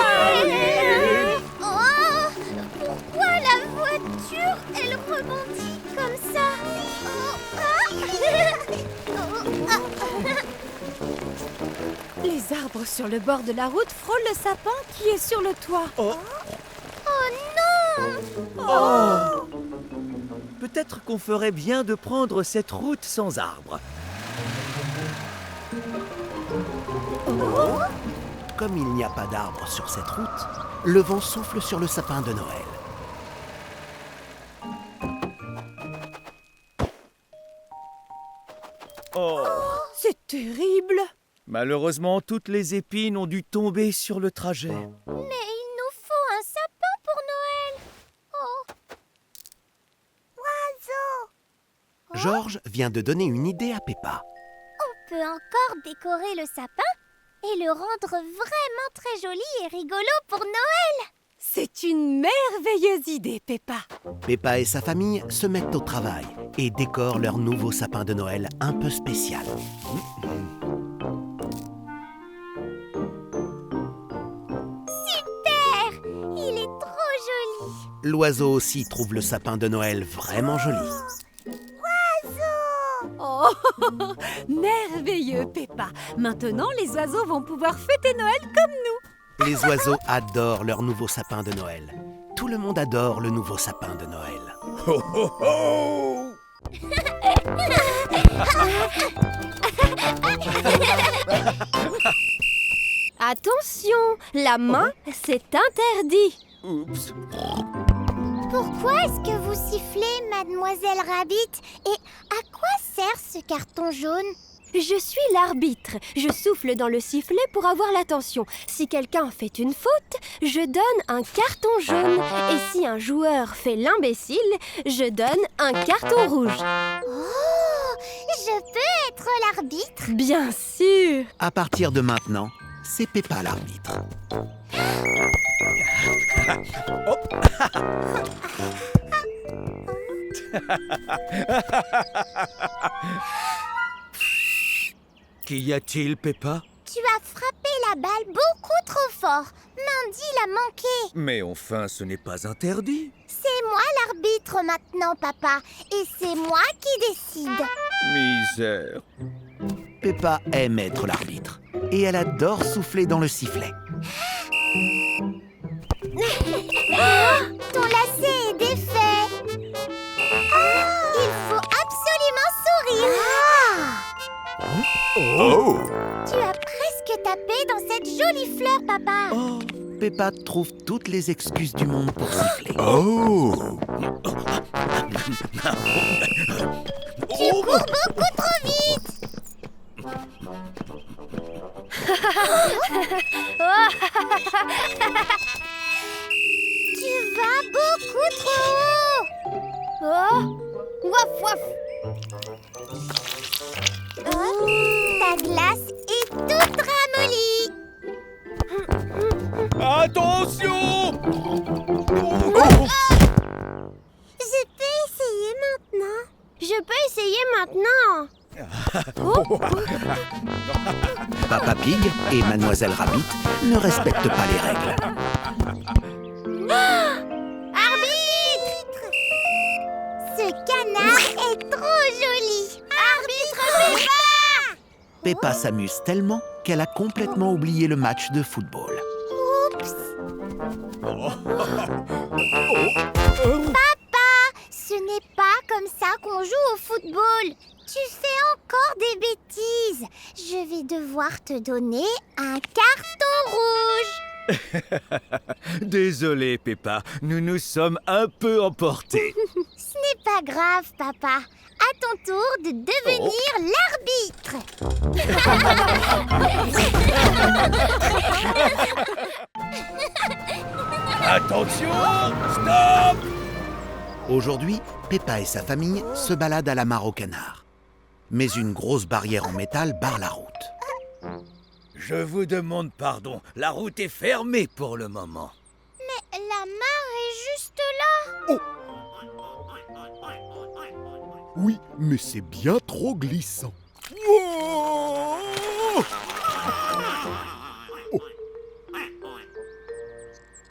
année. Oh! Pourquoi la voiture, elle rebondit comme ça? Oh, ah. Oh, ah. Les arbres sur le bord de la route frôlent le sapin qui est sur le toit. Oh, Oh non! oh. Peut-être qu'on ferait bien de prendre cette route sans arbres. Comme il n'y a pas d'arbre sur cette route, le vent souffle sur le sapin de Noël. Oh. C'est terrible. Malheureusement, toutes les épines ont dû tomber sur le trajet. Mais il nous faut un sapin pour Noël. Oh! Oiseau! Georges vient de donner une idée à Peppa. On peut encore décorer le sapin et le rendre vraiment très joli et rigolo pour Noël. C'est une merveilleuse idée, Peppa. Peppa et sa famille se mettent au travail et décorent leur nouveau sapin de Noël un peu spécial. Super! Il est trop joli. L'oiseau aussi trouve le sapin de Noël vraiment joli. Oh, merveilleux, Peppa. Maintenant, les oiseaux vont pouvoir fêter Noël comme nous. Les oiseaux adorent leur nouveau sapin de Noël. Tout le monde adore le nouveau sapin de Noël. Ho, ho, ho! Attention, la main, c'est interdit. Oups. Pourquoi est-ce que vous sifflez, Mademoiselle Rabbit? Et à quoi sert ce carton jaune? Je suis l'arbitre. Je souffle dans le sifflet pour avoir l'attention. Si quelqu'un fait une faute, je donne un carton jaune. Et si un joueur fait l'imbécile, je donne un carton rouge. Oh! Je peux être l'arbitre? Bien sûr. À partir de maintenant, c'est Peppa l'arbitre. Qu'y a-t-il, Peppa? Tu as frappé la balle beaucoup trop fort. Mandy l'a manqué. Mais enfin, ce n'est pas interdit. C'est moi l'arbitre maintenant, papa. Et c'est moi qui décide. Misère. Peppa aime être l'arbitre et elle adore souffler dans le sifflet. Ton lacet est défait. Il faut absolument sourire. Oh! Tu as presque tapé dans cette jolie fleur, papa. Oh, Peppa trouve toutes les excuses du monde pour siffler. Oh! Tu cours beaucoup trop vite. Tu vas beaucoup trop haut. Oh, waf waf. Ta glace est toute ramollie. Attention! Je peux essayer maintenant. Je peux essayer maintenant. Papa Pig et Mademoiselle Rabbit ne respectent pas les règles. Arbitre! Ce canard est trop joli. Arbitre Peppa! Peppa s'amuse tellement qu'elle a complètement oublié le match de football. Oups. Papa, ce n'est pas comme ça qu'on joue au football. Tu fais encore des bêtises. Je vais devoir te donner un carton rouge. Désolé, Peppa, nous nous sommes un peu emportés. Ce n'est pas grave, papa. À ton tour de devenir l'arbitre. Attention! Stop! Aujourd'hui, Peppa et sa famille se baladent à la mare au canard. Mais une grosse barrière en métal barre la route. Je vous demande pardon, la route est fermée pour le moment. Mais la mare est juste là. Oui, mais c'est bien trop glissant.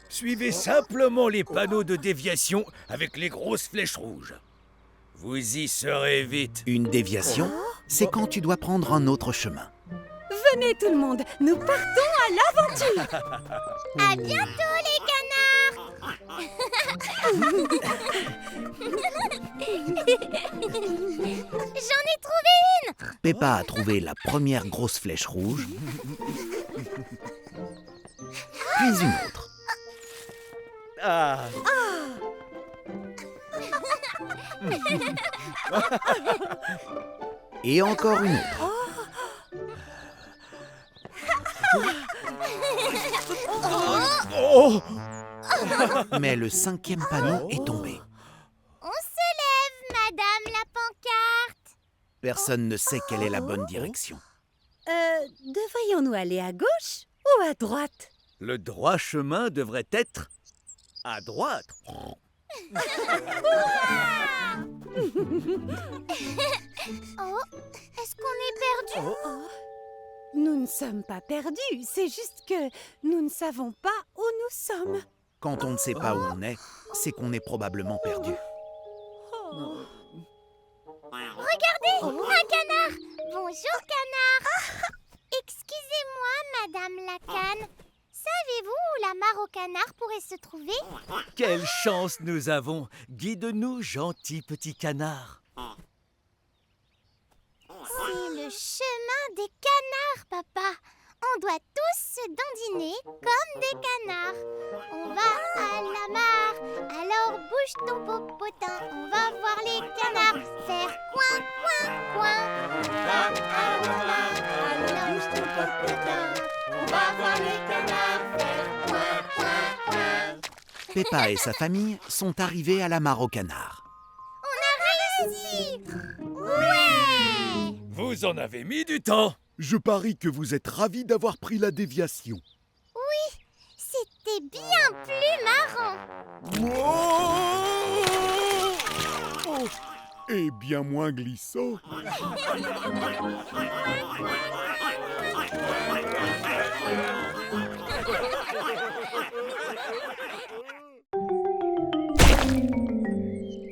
Suivez simplement les panneaux de déviation avec les grosses flèches rouges. Vous y serez vite. Une déviation, c'est quand tu dois prendre un autre chemin. Venez tout le monde, nous partons à l'aventure. À bientôt les canards. J'en ai trouvé une. Peppa a trouvé la première grosse flèche rouge, puis une autre. Ah. Et encore une autre. Oh! Mais le 5e panneau est tombé. On se lève, madame la pancarte. Personne ne sait quelle est la bonne direction. Devrions-nous aller à gauche ou à droite? Le droit chemin devrait être à droite. Oh, est-ce qu'on est perdu? Nous ne sommes pas perdus, c'est juste que nous ne savons pas où nous sommes. Quand on ne sait pas où on est, c'est qu'on est probablement perdu. Regardez, un canard. Bonjour, canard. Excusez-moi, madame la canne. Savez-vous où la mare au canard pourrait se trouver? Quelle chance nous avons! Guide-nous, gentil petit canard. C'est le chemin des canards, papa. On doit tous se dandiner comme des canards. On va à la mare, alors bouge ton popotin. On va voir les canards faire coin, coin, coin. On va à la mare, alors bouge ton popotin. On va voir les canards faire coin, coin, coin. Peppa et sa famille sont arrivés à la mare au canard. On a réussi! Ouais! Vous en avez mis du temps. Je parie que vous êtes ravis d'avoir pris la déviation. C'était bien plus marrant. Oh, et bien moins glissant.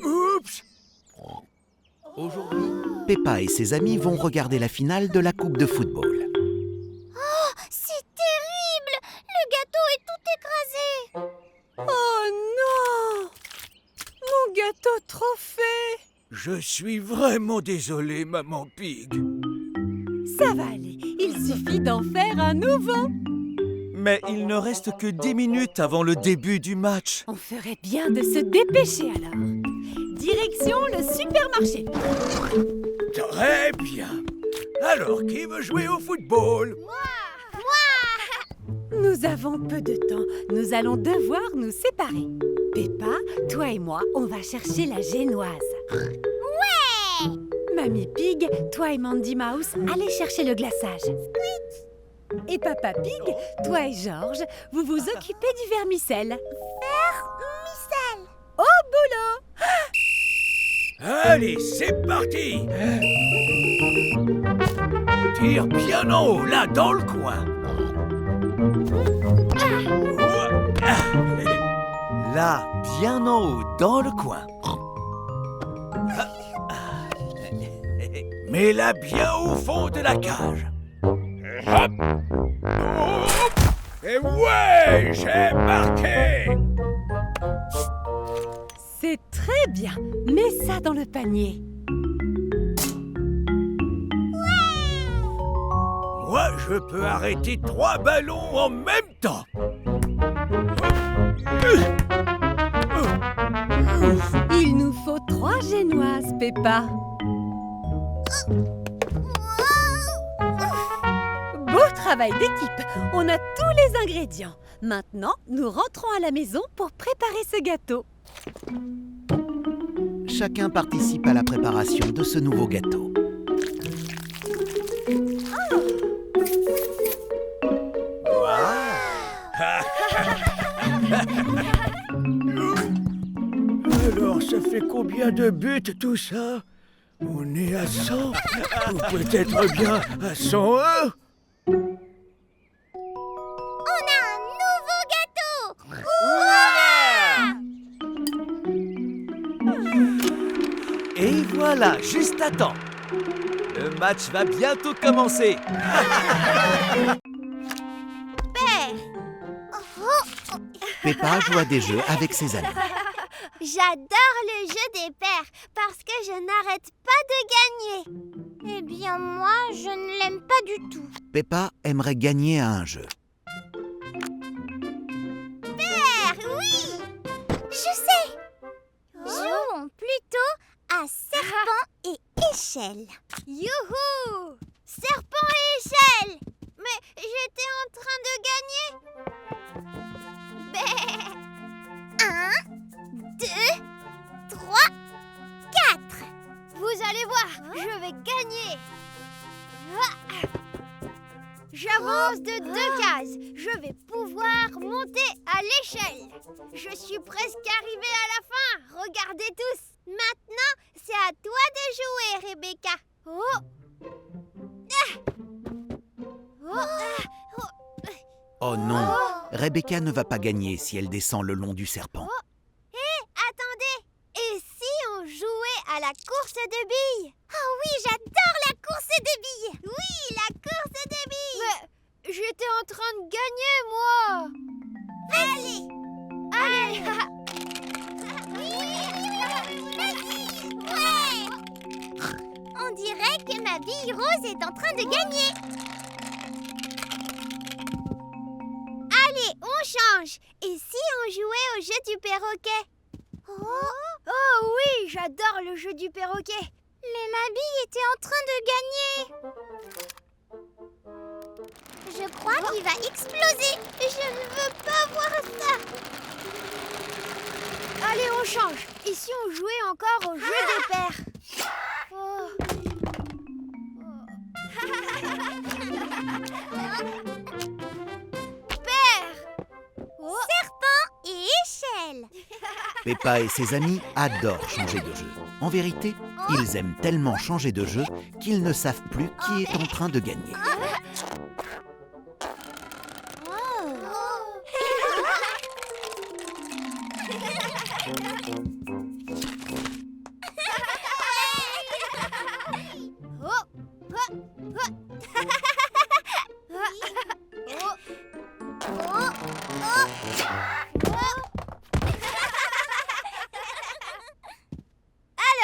Oups! Aujourd'hui, Peppa et ses amis vont regarder la finale de la coupe de football. C'est terrible! Le gâteau est tout écrasé. Oh non! Mon gâteau trop fait! Je suis vraiment désolé, maman Pig. Ça va aller, il suffit d'en faire un nouveau. Mais il ne reste que 10 minutes avant le début du match. On ferait bien de se dépêcher alors. Direction le supermarché. Très bien. Alors, qui veut jouer au football? Moi! nous avons peu de temps. Nous allons devoir nous séparer. Peppa, toi et moi, on va chercher la génoise. Ouais! Mamie Pig, toi et Mandy Mouse, allez chercher le glaçage. Et Papa Pig, toi et George, vous vous occupez du vermicelle. Vermicelle! Au boulot! Allez, c'est parti! Tire bien en haut, là, dans le coin. Là, bien en haut, dans le coin. Mets-la bien au fond de la cage. Hop. Et ouais, j'ai marqué! C'est très bien. Mets ça dans le panier. Moi, je peux arrêter 3 ballons en même temps. Il nous faut 3 génoises, Peppa. Beau travail d'équipe. On a tous les ingrédients. Maintenant, nous rentrons à la maison pour préparer ce gâteau. Chacun participe à la préparation de ce nouveau gâteau. Alors, ça fait combien de buts tout ça? On est à 100 ou peut-être bien à 101? On a un nouveau gâteau! Et voilà, juste à temps. Le match va bientôt commencer. Peppa joue à des jeux avec ses amis. J'adore le jeu des paires parce que je n'arrête pas de gagner. Eh bien, moi, je ne l'aime pas du tout. Peppa aimerait gagner à un jeu. Père, oui! Je sais! Jouons plutôt à serpent et échelle. Youhou! Serpent et échelle! Mais j'étais en train de gagner. 1, 2, 3, 4. Vous allez voir, je vais gagner. J'avance de 2 cases. Je vais pouvoir monter à l'échelle. Je suis presque arrivée à la fin. Regardez tous. Maintenant, c'est à toi de jouer, Rebecca. Oh non, Rebecca ne va pas gagner si elle descend le long du serpent. Attendez. Et si on jouait à la course de billes? Oh oui, j'adore la course de billes. Oui, la course de billes. Mais j'étais en train de gagner, moi. Allez, Allez. ouais! On dirait que ma bille rose est en train de gagner. Allez, on change. Et si on jouait au jeu du perroquet? Oh oui, j'adore le jeu du perroquet. Mais ma bille était en train de gagner. Je crois qu'il va exploser. Je ne veux pas voir ça. Allez, on change. Et si on jouait encore au jeu des paires? Paire. Serpent et échelle. Peppa et ses amis adorent changer de jeu. En vérité, ils aiment tellement changer de jeu qu'ils ne savent plus qui est en train de gagner.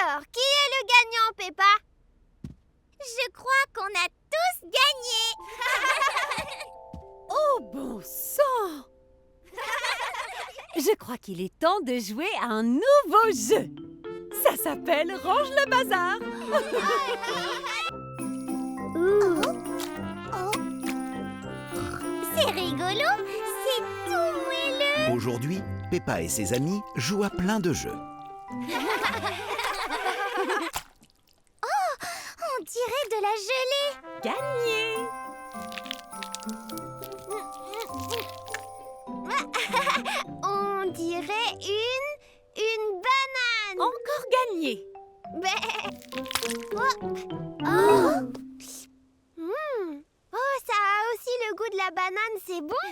Alors, qui est le gagnant, Peppa? Je crois qu'on a tous gagné. Oh bon sang! Je crois qu'il est temps de jouer à un nouveau jeu. Ça s'appelle Range le bazar. C'est rigolo. rigolo. C'est tout moelleux. Aujourd'hui, Peppa et ses amis jouent à plein de jeux. On dirait de la gelée. Gagné! On dirait une banane. Encore gagné! Oh, Oh, ça a aussi le goût de la banane, c'est bon.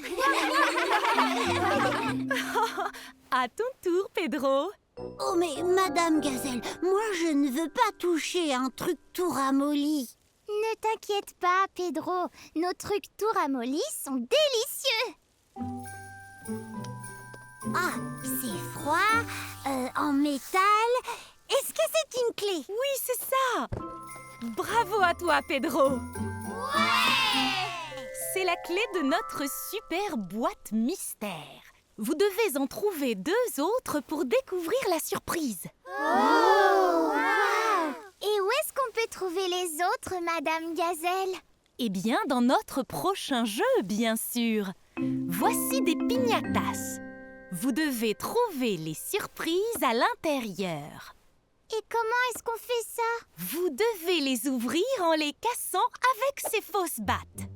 À ton tour, Pedro. Oh mais Madame Gazelle, moi je ne veux pas toucher un truc tout ramolli. ne t'inquiète pas, Pedro. Nos trucs tout ramollis sont délicieux. Ah, c'est froid, en métal. Est-ce que c'est une clé? Oui, c'est ça! Bravo à toi, Pedro! C'est la clé de notre super boîte mystère. Vous devez en trouver 2 autres pour découvrir la surprise. Et où est-ce qu'on peut trouver les autres, Madame Gazelle? Eh bien, dans notre prochain jeu, bien sûr. Voici des piñatas. Vous devez trouver les surprises à l'intérieur. Et comment est-ce qu'on fait ça? Vous devez les ouvrir en les cassant avec ces fausses battes.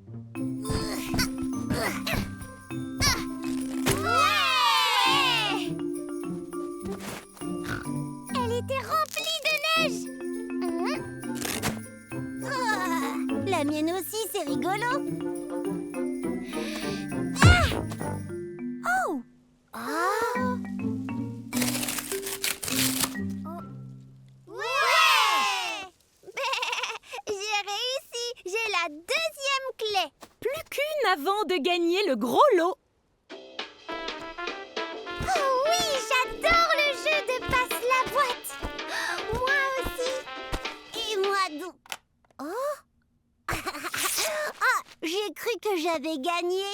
Ouais! Elle était remplie de neige. La mienne aussi, c'est rigolo. J'ai réussi. J'ai la 2e clé. Plus qu'une avant de gagner le gros lot. Oh oui, j'adore le jeu de passe la boîte. Moi aussi. Et moi donc. Oh. Ah, j'ai cru que j'avais gagné.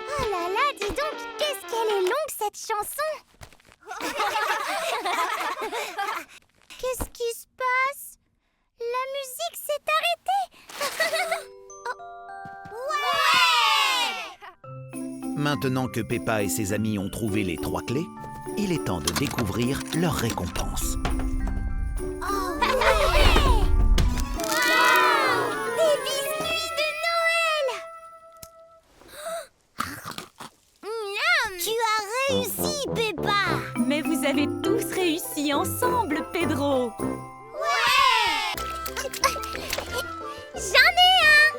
Oh là là, dis donc, qu'est-ce qu'elle est longue cette chanson. Qu'est-ce qui se passe? La musique s'est arrêtée. Maintenant que Peppa et ses amis ont trouvé les 3 clés, il est temps de découvrir leur récompense. Des biscuits de Noël. Miam. Tu as réussi, Peppa. Mais vous avez tous réussi ensemble, Pedro. J'en ai un.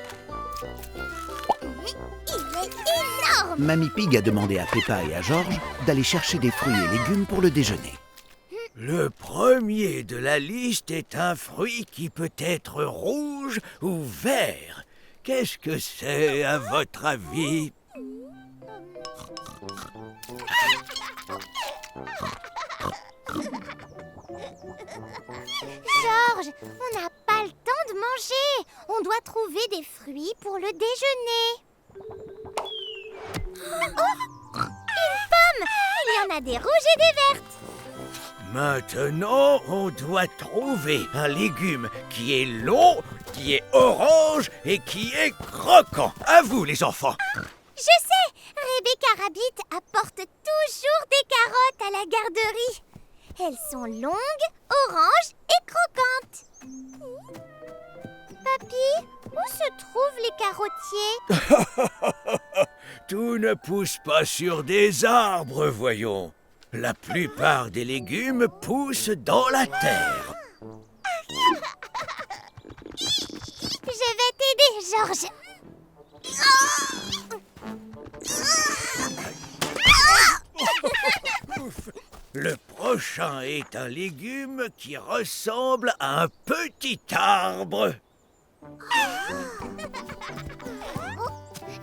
Il est énorme. Mamie Pig a demandé à Peppa et à George d'aller chercher des fruits et légumes pour le déjeuner. Le premier de la liste est un fruit qui peut être rouge ou vert. Qu'est-ce que c'est, à votre avis? Georges, on n'a pas le temps de manger. On doit trouver des fruits pour le déjeuner. Oh, une pomme. Il y en a des rouges et des vertes. Maintenant, on doit trouver un légume qui est long, qui est orange et qui est croquant. À vous, les enfants. Je sais, Rebecca Rabbit apporte toujours des carottes à la garderie. Elles sont longues, oranges et croquantes. Papy, où se trouvent les carottiers? Tout ne pousse pas sur des arbres, voyons. La plupart des légumes poussent dans la terre. Je vais t'aider, Georges. Le prochain est un légume qui ressemble à un petit arbre.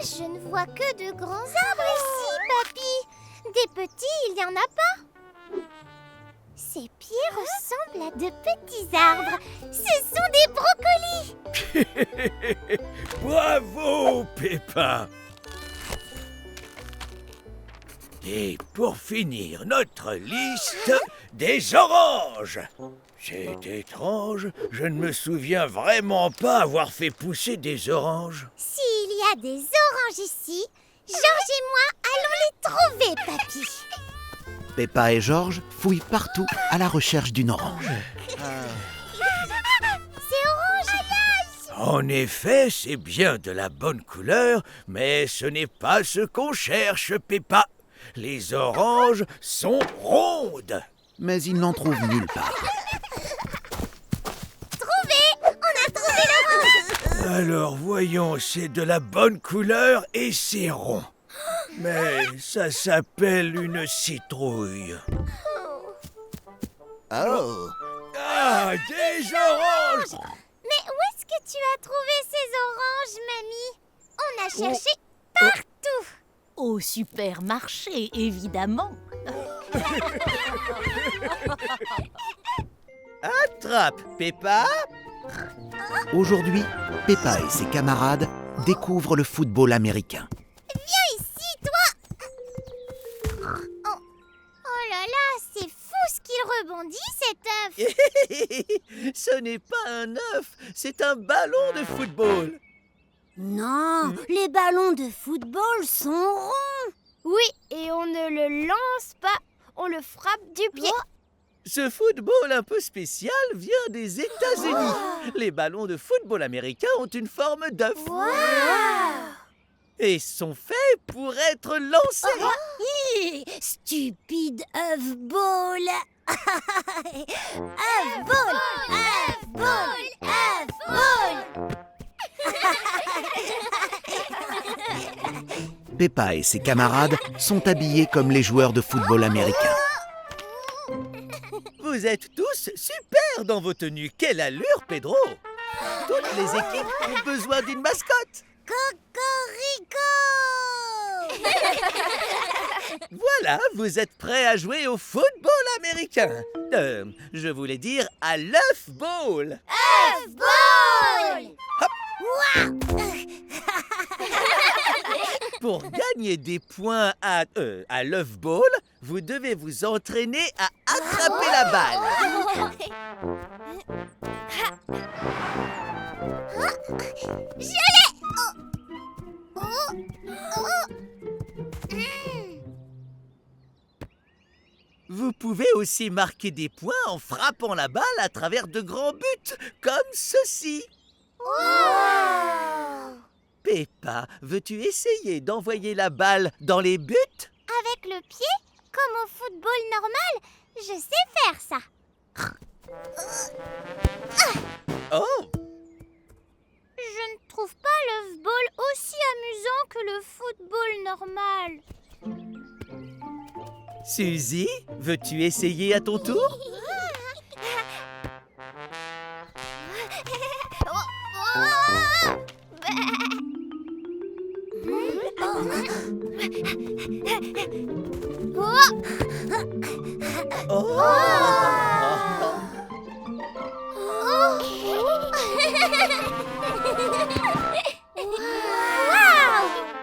Je ne vois que de grands arbres ici, papy. Des petits, il n'y en a pas. Ces pieds ressemblent à de petits arbres. Ce sont des brocolis. Bravo, Peppa! Et pour finir notre liste, des oranges. C'est étrange, je ne me souviens vraiment pas avoir fait pousser des oranges. S'il y a des oranges ici, Georges et moi allons les trouver, papy. Peppa et Georges fouillent partout à la recherche d'une orange. C'est orange. En effet, c'est bien de la bonne couleur, mais ce n'est pas ce qu'on cherche, Peppa. Les oranges sont rondes. Mais ils n'en trouvent nulle part. On a trouvé l'orange. Alors voyons, c'est de la bonne couleur et c'est rond. Mais ça s'appelle une citrouille. Oh! Ah, des oranges! Mais où est-ce que tu as trouvé ces oranges, mamie? On a cherché partout. Au supermarché, évidemment. Attrape, Peppa! Aujourd'hui, Peppa et ses camarades découvrent le football américain. Ici, toi. Oh là là, c'est fou ce qu'il rebondit, cet œuf. Ce n'est pas un œuf, c'est un ballon de football. Non, les ballons de football sont ronds. Oui, et on ne le lance pas, on le frappe du pied. Ce football un peu spécial vient des États-Unis. Les ballons de football américains ont une forme d'œuf. Et sont faits pour être lancés. Stupide œuf ball. Œuf ball, œuf ball, œuf ball. Peppa et ses camarades sont habillés comme les joueurs de football américain. Vous êtes tous super dans vos tenues. Quelle allure, Pedro! Toutes les équipes ont besoin d'une mascotte. Cocorico. Voilà, vous êtes prêts à jouer au football américain. Je voulais dire à l'œuf ball. Œuf ball. Pour gagner des points à l'œuf ball, vous devez vous entraîner à attraper la balle. Vous pouvez aussi marquer des points en frappant la balle à travers de grands buts, comme ceci. Peppa, veux-tu essayer d'envoyer la balle dans les buts? Avec le pied, comme au football normal, je sais faire ça. Oh! Je ne trouve pas l'œuf ball aussi amusant que le football normal. Suzy, veux-tu essayer à ton tour?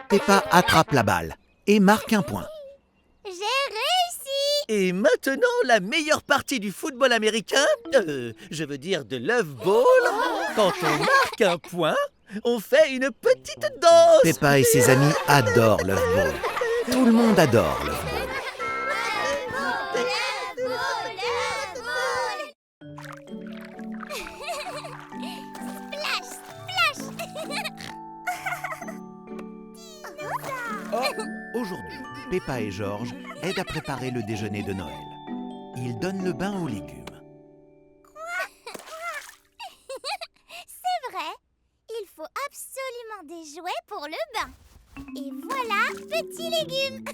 Peppa attrape la balle et marque un point. J'ai réussi. Et maintenant, la meilleure partie du football américain, je veux dire de l'œuf ball, quand on marque un point, on fait une petite danse. Peppa et ses amis adorent l'œuf ball. Tout le monde adore l'œuf ball. Aujourd'hui, Peppa et Georges aident à préparer le déjeuner de Noël. Ils donnent le bain aux légumes. C'est vrai, il faut absolument des jouets pour le bain. Et voilà, petits légumes.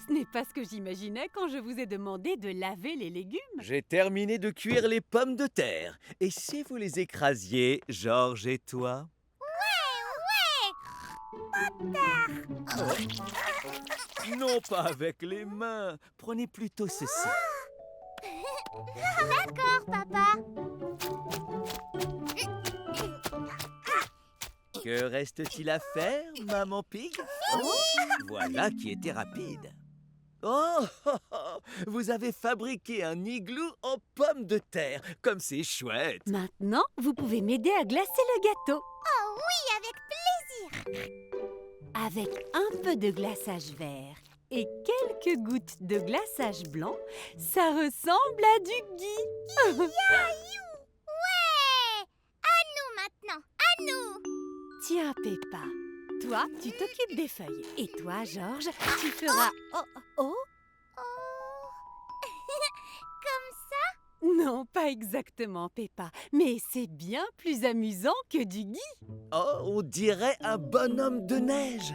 Ce n'est pas ce que j'imaginais quand je vous ai demandé de laver les légumes. J'ai terminé de cuire les pommes de terre. Et si vous les écrasiez, Georges et toi? Non, pas avec les mains. Prenez plutôt ceci. D'accord, papa. Que reste-t-il à faire, Maman Pig? Voilà qui était rapide. Oh, vous avez fabriqué un igloo en pommes de terre. Comme c'est chouette. Maintenant, vous pouvez m'aider à glacer le gâteau. Oh oui, avec plaisir. Avec un peu de glaçage vert et quelques gouttes de glaçage blanc, ça ressemble à du gui. Ouais. À nous maintenant, à nous. Tiens, Peppa, toi, tu t'occupes des feuilles. Et toi, Georges, tu feras... Oh. Comme ça? Non, pas exactement, Peppa. Mais c'est bien plus amusant que du gui. Oh, on dirait un bonhomme de neige.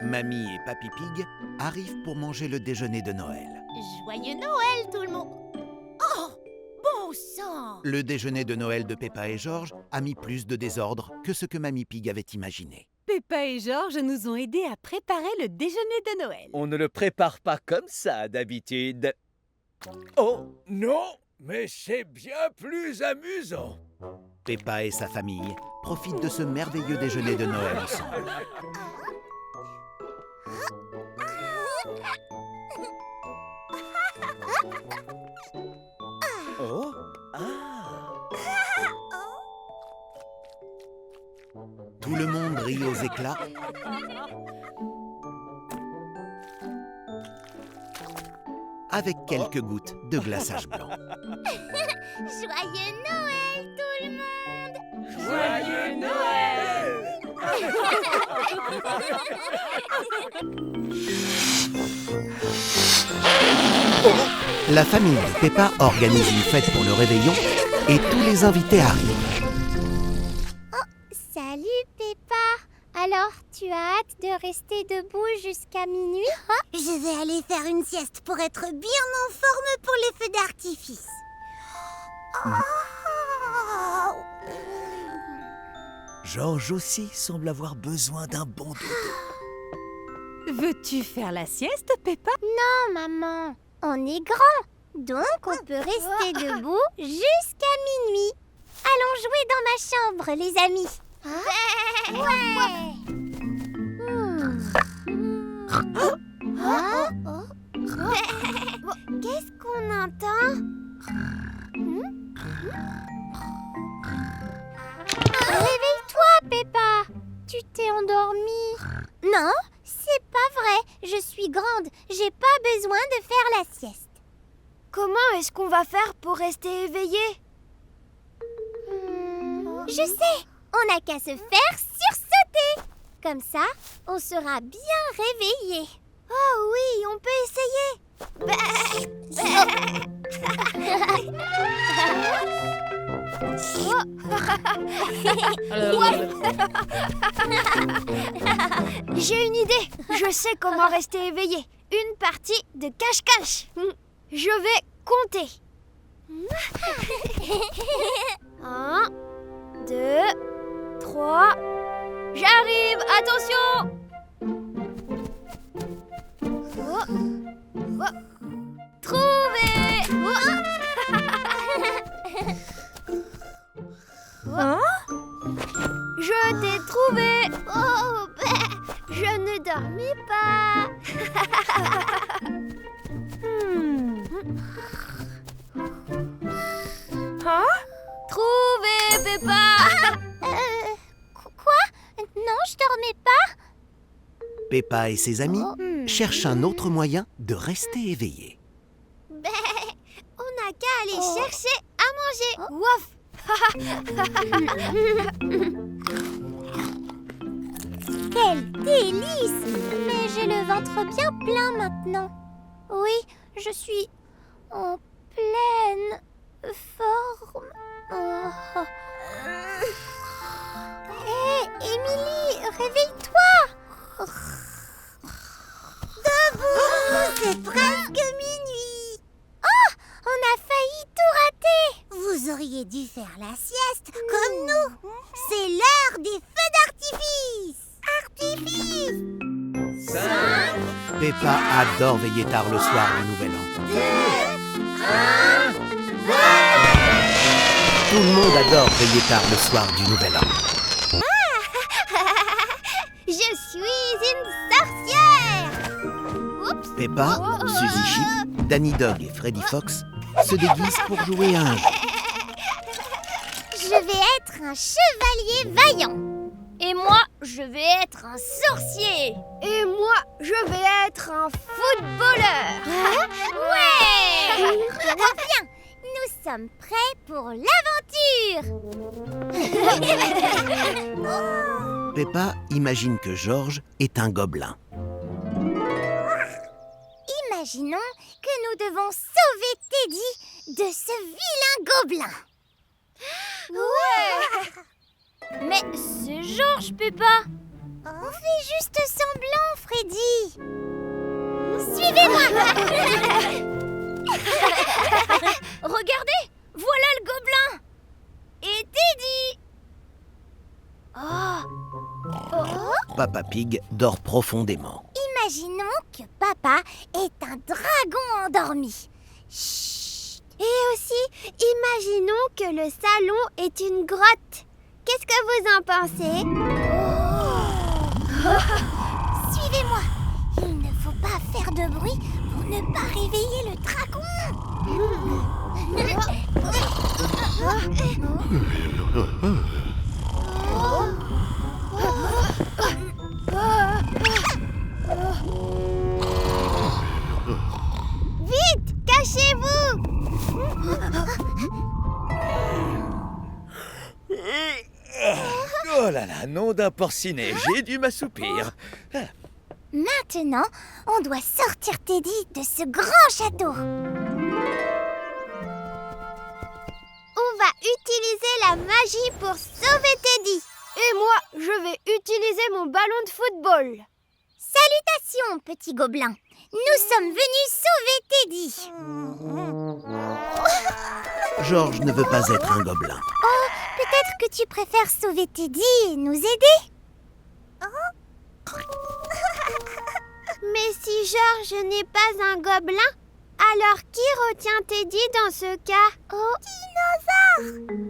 Mamie et Papy Pig arrivent pour manger le déjeuner de Noël. Joyeux Noël, tout le monde. Oh, bon sang. Le déjeuner de Noël de Peppa et Georges a mis plus de désordre que ce que Mamie Pig avait imaginé. Peppa et Georges nous ont aidés à préparer le déjeuner de Noël. On ne le prépare pas comme ça d'habitude. Oh, non, mais c'est bien plus amusant. Peppa et sa famille profitent de ce merveilleux déjeuner de Noël ensemble. Oh, ah. Tout le monde rit aux éclats avec quelques gouttes de glaçage blanc. Joyeux Noël, tout le monde. Joyeux Noël! La famille de Peppa organise une fête pour le réveillon et tous les invités arrivent. Salut Peppa. Alors, tu as hâte de rester debout jusqu'à minuit? Je vais aller faire une sieste pour être bien en forme pour les feux d'artifice. Georges aussi semble avoir besoin d'un bon dodo. Veux-tu faire la sieste, Peppa? Non, maman. On est grand, donc on peut rester debout jusqu'à minuit. Allons jouer dans ma chambre, les amis. Ouais. Qu'est-ce qu'on entend? Réveille-toi, Peppa. Tu t'es endormie. Non, c'est pas vrai. Je suis grande. J'ai pas besoin de faire la sieste. Comment est-ce qu'on va faire pour rester éveillé? Je sais. On n'a qu'à se faire sursauter. Comme ça, on sera bien réveillé. Oh oui, on peut essayer. J'ai une idée. Je sais comment rester éveillé. Une partie de cache-cache. Je vais compter. 1, 2, 3. J'arrive, attention. Trouvé. Je t'ai trouvé. Oh, je ne dormais pas. Trouvé, Peppa. Quoi? Non, je dormais pas. Peppa et ses amis cherchent un autre moyen de rester éveillés. On n'a qu'à aller chercher à manger. Wouf. Quel délice! Mais j'ai le ventre bien plein maintenant. Oui, je suis en pleine forme. Hé, Émilie, réveille-toi! Debout, c'est presque minuit. Oh, on a failli tout rater! Vous auriez dû faire la sieste comme nous. C'est l'heure des feux d'artifice. Artifice. 5, Peppa adore veiller tard le soir du Nouvel An. 2, 1, Tout le monde adore veiller tard le soir du Nouvel An. Peppa, Suzy Chip, Danny Dog et Freddy Fox se déguisent pour jouer à un jeu. Je vais être un chevalier vaillant. Et moi, je vais être un sorcier. Et moi, je vais être un footballeur. Ouais. Trop bien. Nous sommes prêts pour l'aventure. Peppa imagine que George est un gobelin. Imaginons que nous devons sauver Teddy de ce vilain gobelin. Ouais. Mais c'est George, Peppa. On fait juste semblant, Freddy. Suivez-moi. Regardez, voilà le gobelin. Et Teddy. Papa Pig dort profondément. Imaginons que Papa est un dragon endormi. Chut. Et aussi, imaginons que le salon est une grotte. Qu'est-ce que vous en pensez? Suivez-moi. Il ne faut pas faire de bruit pour ne pas réveiller le dragon. Vite, cachez-vous! Oh là là, nom d'un porcinet, j'ai dû m'assoupir. Maintenant, on doit sortir Teddy de ce grand château. On va utiliser la magie pour sauver Teddy. Et moi, je vais utiliser mon ballon de football. Salutations, petit gobelin. Nous sommes venus sauver Teddy. George ne veut pas être un gobelin. Oh, peut-être que tu préfères sauver Teddy et nous aider? Mais si George n'est pas un gobelin, alors qui retient Teddy dans ce cas? Oh, dinosaure!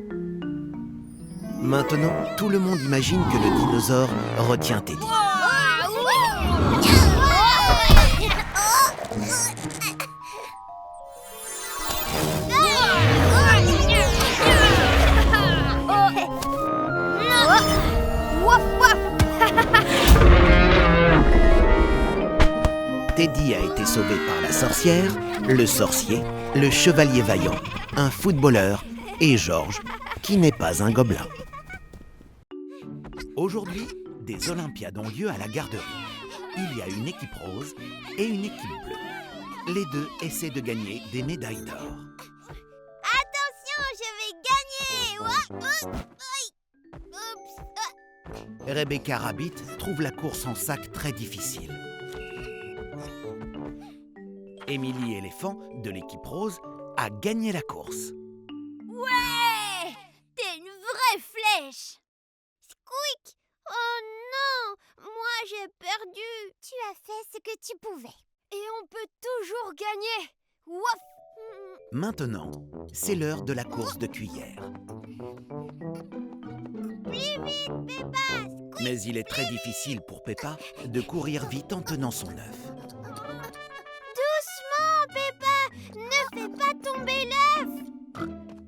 Maintenant, tout le monde imagine que le dinosaure retient Teddy. Teddy a été sauvé par la sorcière, le sorcier, le chevalier vaillant, un footballeur et George, qui n'est pas un gobelin. Aujourd'hui, des Olympiades ont lieu à la garderie. Il y a une équipe rose et une équipe bleue. Les deux essaient de gagner des médailles d'or. Attention, je vais gagner! Oups. Rebecca Rabbit trouve la course en sac très difficile. Émilie Éléphant, de l'équipe rose, a gagné la course. Ouais! T'es une vraie flèche! Squeak! Oh non! Moi j'ai perdu! Tu as fait ce que tu pouvais. Et on peut toujours gagner! Wouf! Maintenant, c'est l'heure de la course de cuillère. Plus vite, Peppa! Mais il est très difficile pour Peppa de courir vite en tenant son œuf. Doucement, Peppa! Ne fais pas tomber l'œuf!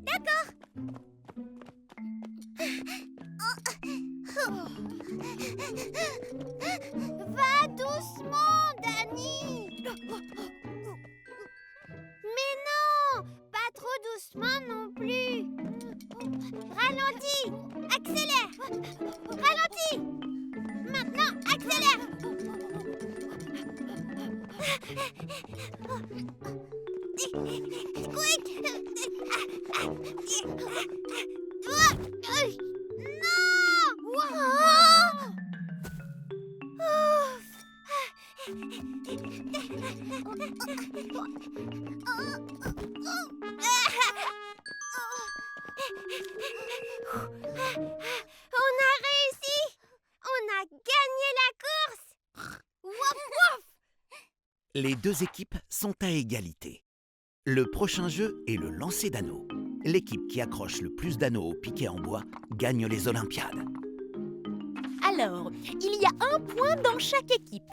D'accord. Va doucement, Danny! Mais non! Pas trop doucement non plus! Ralentis! Accélère! Ralentis! Maintenant, accélère! Squeak! On a réussi! On a gagné la course! Wouf wouf! Les deux équipes sont à égalité. Le prochain jeu est le lancer d'anneaux. L'équipe qui accroche le plus d'anneaux au piquet en bois gagne les Olympiades. Alors, il y a un point dans chaque équipe.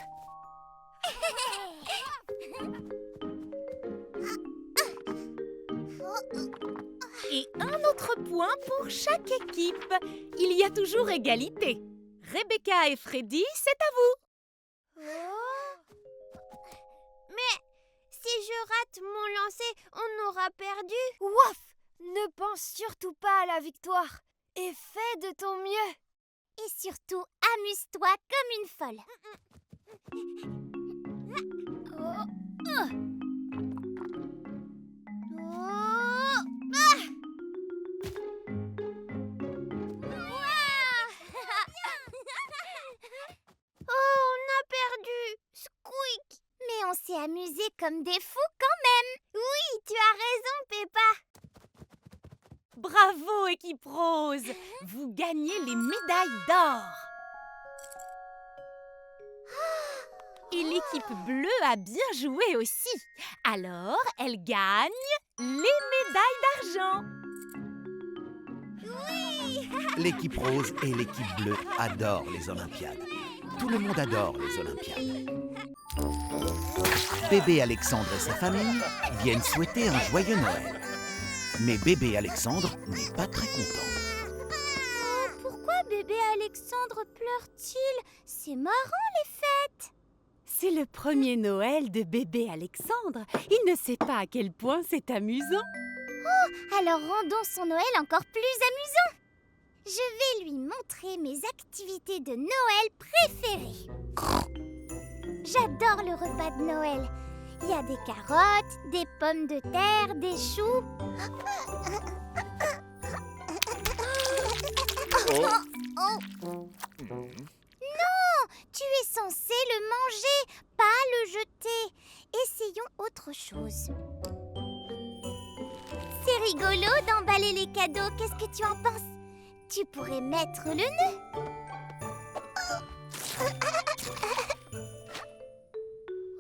autre point pour chaque équipe. Il y a toujours égalité. Rebecca et Freddy, c'est à vous. Mais si je rate mon lancer, on aura perdu. Waf! Ne pense surtout pas à la victoire et fais de ton mieux. Et surtout, amuse-toi comme une folle. On a perdu. Squeak. Mais on s'est amusés comme des fous quand même. Oui, tu as raison, Peppa. Bravo, équipe rose. Vous gagnez les médailles d'or. Et l'équipe bleue a bien joué aussi. Alors, elle gagne les médailles d'argent. L'équipe rose et l'équipe bleue adorent les Olympiades. Tout le monde adore les Olympiades. Bébé Alexandre et sa famille viennent souhaiter un joyeux Noël. Mais bébé Alexandre n'est pas très content. Pourquoi bébé Alexandre pleure-t-il? C'est marrant les fêtes. C'est le premier Noël de bébé Alexandre. Il ne sait pas à quel point c'est amusant. Alors rendons son Noël encore plus amusant. Je vais lui montrer mes activités de Noël préférées. J'adore le repas de Noël. Il y a des carottes, des pommes de terre, des choux. Non, tu es censé le manger, pas le jeter. Essayons autre chose. C'est rigolo d'emballer les cadeaux. Qu'est-ce que tu en penses? Tu pourrais mettre le nœud.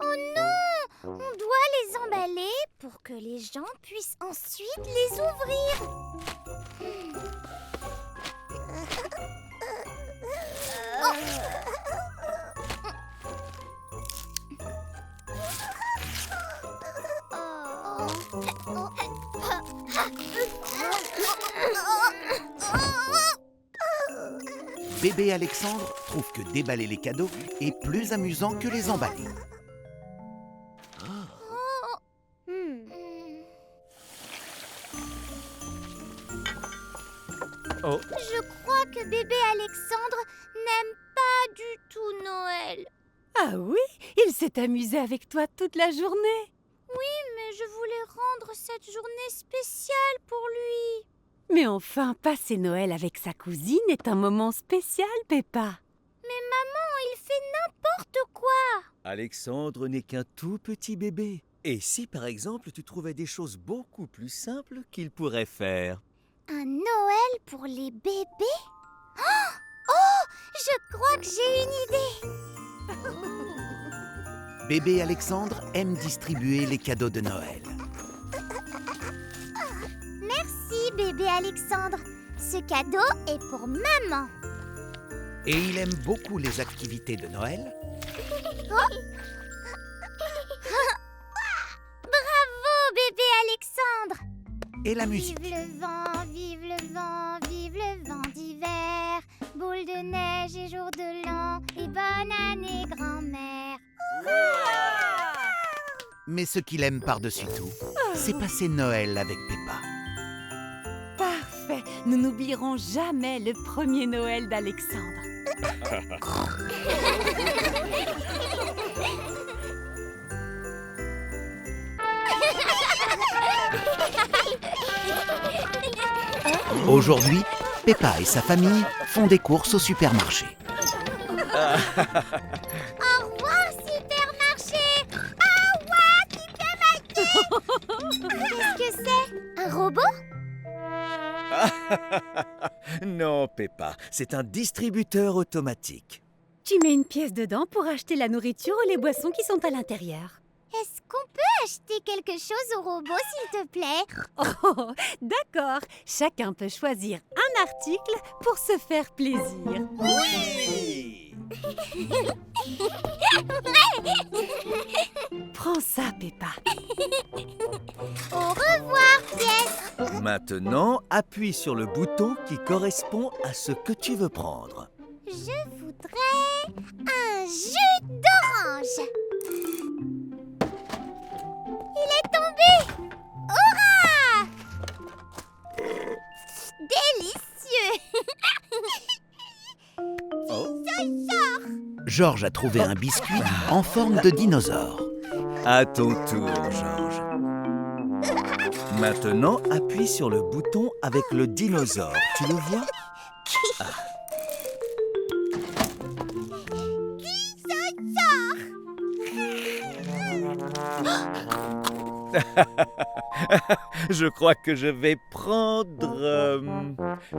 Oh non! On doit les emballer pour que les gens puissent ensuite les ouvrir. Bébé Alexandre trouve que déballer les cadeaux est plus amusant que les emballer. Oh. Je crois que bébé Alexandre n'aime pas du tout Noël. Ah oui, il s'est amusé avec toi toute la journée. Mais je voulais rendre cette journée spéciale pour lui. Mais enfin, passer Noël avec sa cousine est un moment spécial, Peppa. Mais maman, il fait n'importe quoi. Alexandre n'est qu'un tout petit bébé. Et si par exemple tu trouvais des choses beaucoup plus simples qu'il pourrait faire? Un Noël pour les bébés? Oh, je crois que j'ai une idée. Bébé Alexandre aime distribuer les cadeaux de Noël. Merci bébé Alexandre. Ce cadeau est pour maman. Et il aime beaucoup les activités de Noël. Bravo bébé Alexandre. Et la musique. Vive le vent, vive le vent, vive le vent d'hiver. Boule de neige et jour de l'an, et bonne année grand-mère. Mais ce qu'il aime par-dessus tout, c'est passer Noël avec Peppa. Parfait, nous n'oublierons jamais le premier Noël d'Alexandre. Aujourd'hui, Peppa et sa famille font des courses au supermarché. Au revoir supermarché. Au revoir supermarché. Qu'est-ce que c'est? Un robot? Non, Peppa, c'est un distributeur automatique. Tu mets une pièce dedans pour acheter la nourriture ou les boissons qui sont à l'intérieur. Est-ce qu'on peut acheter quelque chose au robot, s'il te plaît? Oh, d'accord. Chacun peut choisir un article pour se faire plaisir. Oui! Prends ça, Peppa. Au revoir, pièce. Maintenant, appuie sur le bouton qui correspond à ce que tu veux prendre. Je voudrais un jus d'orange. Il est tombé. Hurrah! Délicieux. Georges a trouvé un biscuit en forme de dinosaure. À ton tour, Georges. Maintenant, appuie sur le bouton avec le dinosaure. Tu le vois? Je crois que je vais prendre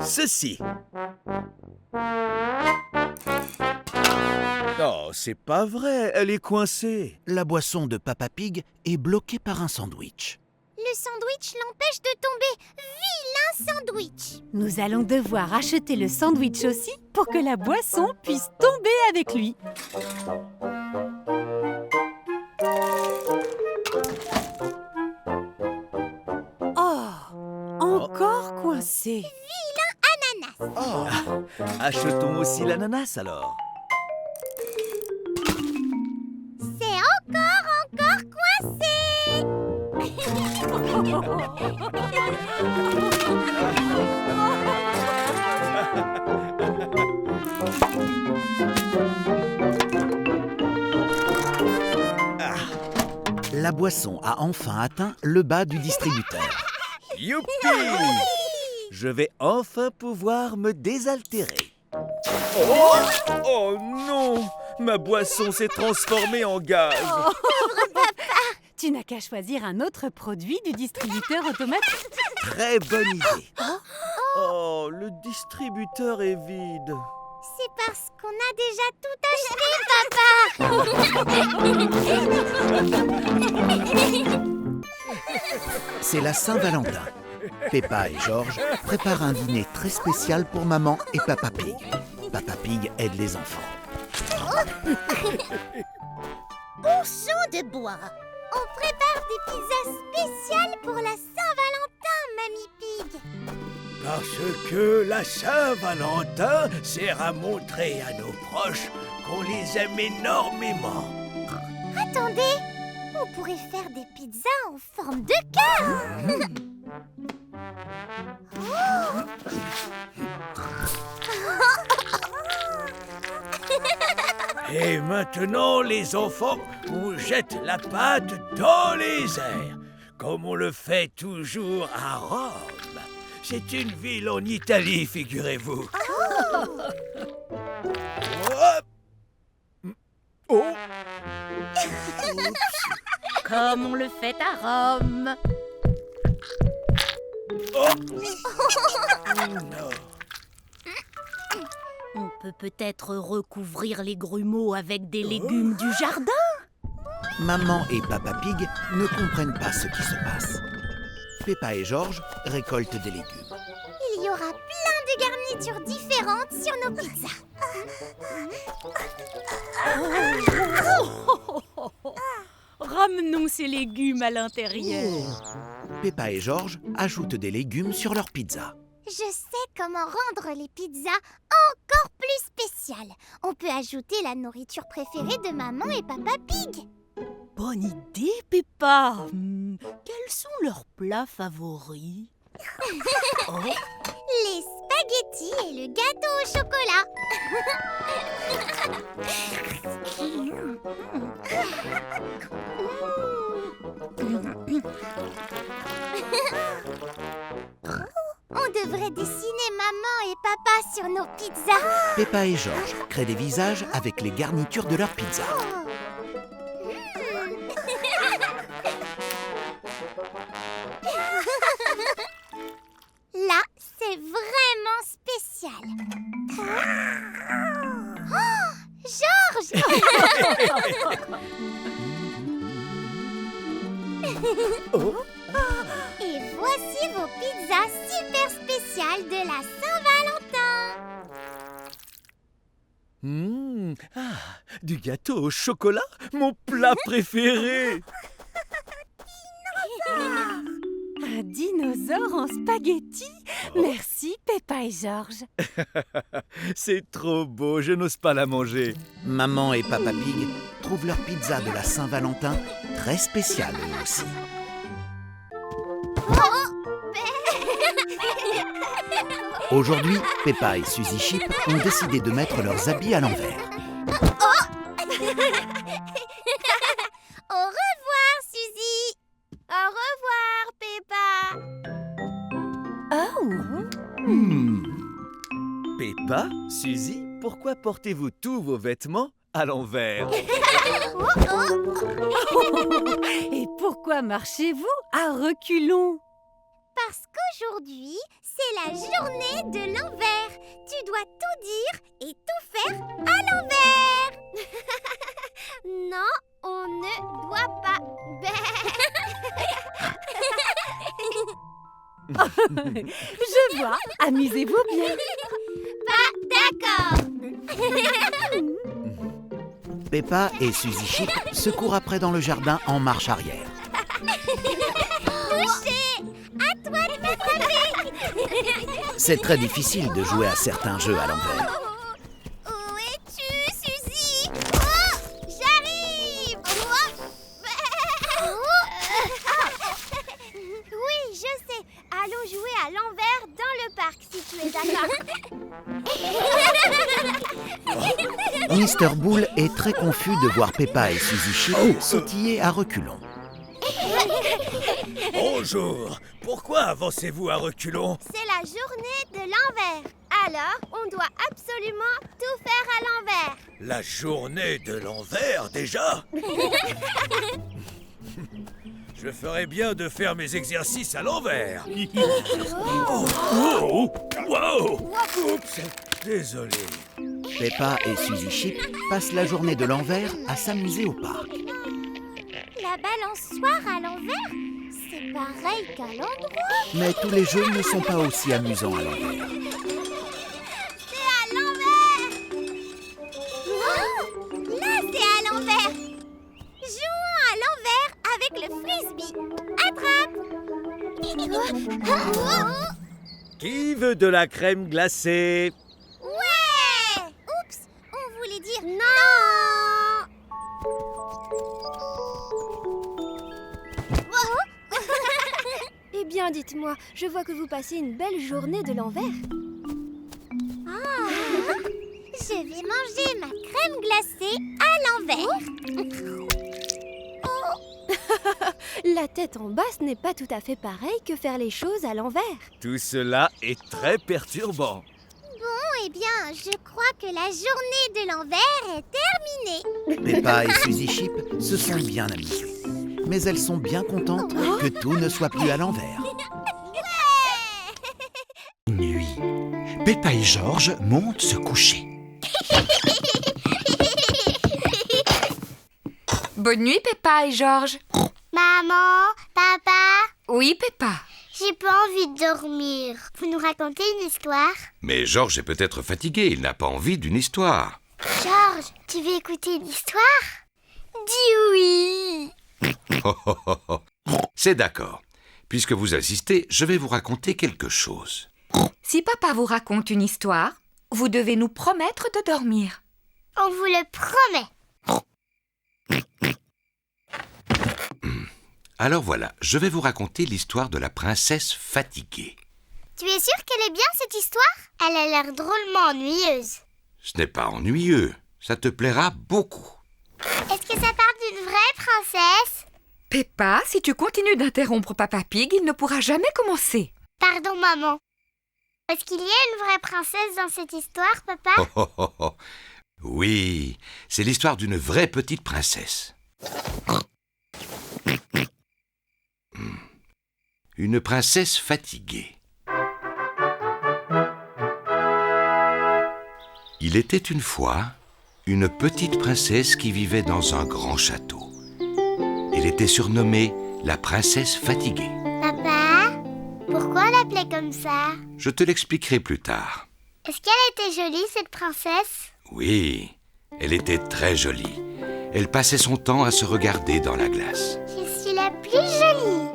ceci. Oh, c'est pas vrai, elle est coincée. La boisson de Papa Pig est bloquée par un sandwich. Le sandwich l'empêche de tomber. Vilain sandwich. Nous allons devoir acheter le sandwich aussi pour que la boisson puisse tomber avec lui. Oh, encore coincé. Oh, achetons aussi l'ananas alors. C'est encore coincé. La boisson a enfin atteint le bas du distributeur. Youpi! Je vais enfin pouvoir me désaltérer. Oh! Oh non! Ma boisson s'est transformée en gaz. Tu n'as qu'à choisir un autre produit du distributeur automatique. Très bonne idée. Oh, le distributeur est vide. C'est parce qu'on a déjà tout acheté, papa. C'est la Saint-Valentin. Peppa et Georges préparent un dîner très spécial pour maman et Papa Pig. Papa Pig aide les enfants. Au champ de bois. On prépare des pizzas spéciales pour la Saint-Valentin, Mamie Pig. Parce que la Saint-Valentin sert à montrer à nos proches qu'on les aime énormément. Attendez, on pourrait faire des pizzas en forme de cœur. Et maintenant, les enfants, on jette la pâte dans les airs, comme on le fait toujours à Rome. C'est une ville en Italie, figurez-vous. Oh. Comme on le fait à Rome. Non. On peut peut-être recouvrir les grumeaux avec des légumes du jardin. Maman et Papa Pig ne comprennent pas ce qui se passe. Peppa et Georges récoltent des légumes. Il y aura plein de garnitures différentes sur nos pizzas. Ramenons ces légumes à l'intérieur. Peppa et Georges ajoutent des légumes sur leur pizza. Je sais comment rendre les pizzas encore plus spéciales. On peut ajouter la nourriture préférée de maman et Papa Pig. Bonne idée, Peppa. Quels sont leurs plats favoris? Les spaghettis et le gâteau au chocolat. On devrait dessiner maman et papa sur nos pizzas. Peppa et Georges créent des visages avec les garnitures de leur pizza. Là, c'est vraiment spécial. Oh, Georges! Et voici vos pizzas super spéciales de la Saint-Valentin. Du gâteau au chocolat, mon plat préféré. Un dinosaure en spaghetti? Merci, Peppa et Georges. C'est trop beau, je n'ose pas la manger. Maman et Papa Pig trouvent leur pizza de la Saint-Valentin très spéciale eux aussi. Aujourd'hui, Peppa et Suzy Chip ont décidé de mettre leurs habits à l'envers. Au revoir, Suzy. Au revoir, Peppa. Peppa, Suzy, pourquoi portez-vous tous vos vêtements à l'envers? Et pourquoi marchez-vous à reculons? Parce qu'aujourd'hui, c'est la journée de l'envers. Tu dois tout dire et tout faire à l'envers. Non, on ne doit pas. Je vois, amusez-vous bien. D'accord. Peppa et Suzy Chip se courent après dans le jardin en marche arrière. Touché. À toi de m'attraper. C'est très difficile de jouer à certains jeux à l'envers. Où es-tu, Suzy? Oh, j'arrive. Oui, je sais. Allons jouer à l'envers dans le parc, si tu es d'accord. Mr. Bull est très confus de voir Peppa et Suzy Chip sautiller à reculons. Bonjour. Pourquoi avancez-vous à reculons? C'est la journée de l'envers. Alors, on doit absolument tout faire à l'envers. La journée de l'envers, déjà? Je ferais bien de faire mes exercices à l'envers. Oh, wow. Oups, désolé. Peppa et Suzy Chip passent la journée de l'envers à s'amuser au parc. La balançoire à l'envers, c'est pareil qu'à l'endroit. Mais tous les jeux ne sont pas aussi amusants à l'envers. C'est à l'envers. Oh, là, c'est à l'envers. Jouons à l'envers avec le frisbee. Attrape. Qui veut de la crème glacée? Ouais. Oups, on voulait dire Non. Eh bien, dites-moi, je vois que vous passez une belle journée de l'envers. Je vais manger ma crème glacée à l'envers. La tête en bas, ce n'est pas tout à fait pareil que faire les choses à l'envers. Tout cela est très perturbant. Bon, eh bien, je crois que la journée de l'envers est terminée. Peppa et Suzy Chip se sont bien amusées. Mais elles sont bien contentes que tout ne soit plus à l'envers. Nuit. Peppa et Georges montent se coucher. Bonne nuit, Peppa et Georges. Maman, papa, Oui, Peppa. j'ai pas envie de dormir. Vous nous racontez une histoire? Mais Georges est peut-être fatigué, il n'a pas envie d'une histoire. Georges, tu veux écouter une histoire? Dis oui. C'est d'accord. Puisque vous insistez, je vais vous raconter quelque chose. Si papa vous raconte une histoire, vous devez nous promettre de dormir. On vous le promet. Alors voilà, je vais vous raconter l'histoire de la princesse fatiguée. Tu es sûr qu'elle est bien cette histoire? Elle a l'air drôlement ennuyeuse. Ce n'est pas ennuyeux, ça te plaira beaucoup. Est-ce que ça parle d'une vraie princesse? Peppa, si tu continues d'interrompre Papa Pig, il ne pourra jamais commencer. Pardon, maman. Est-ce qu'il y a une vraie princesse dans cette histoire, papa? Oui, c'est l'histoire d'une vraie petite princesse. Une princesse fatiguée. Il était une fois une petite princesse qui vivait dans un grand château. Elle était surnommée la princesse fatiguée. Papa, pourquoi on l'appelait comme ça? Je te l'expliquerai plus tard. Est-ce qu'elle était jolie, cette princesse? Oui, elle était très jolie. Elle passait son temps à se regarder dans la glace. Je suis la plus jolie.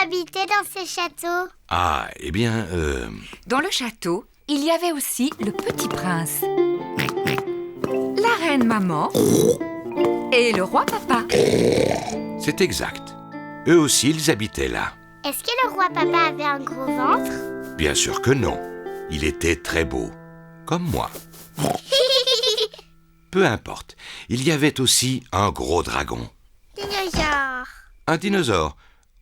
habitait dans ces châteaux? Ah, eh bien, Dans le château, il y avait aussi le petit prince, la reine maman et le roi papa. c'est exact. Eux aussi, ils habitaient là. Est-ce que le roi papa avait un gros ventre? Bien sûr que non. Il était très beau, comme moi. Peu importe. Il y avait aussi un gros dragon. Dinosaure. Un dinosaure.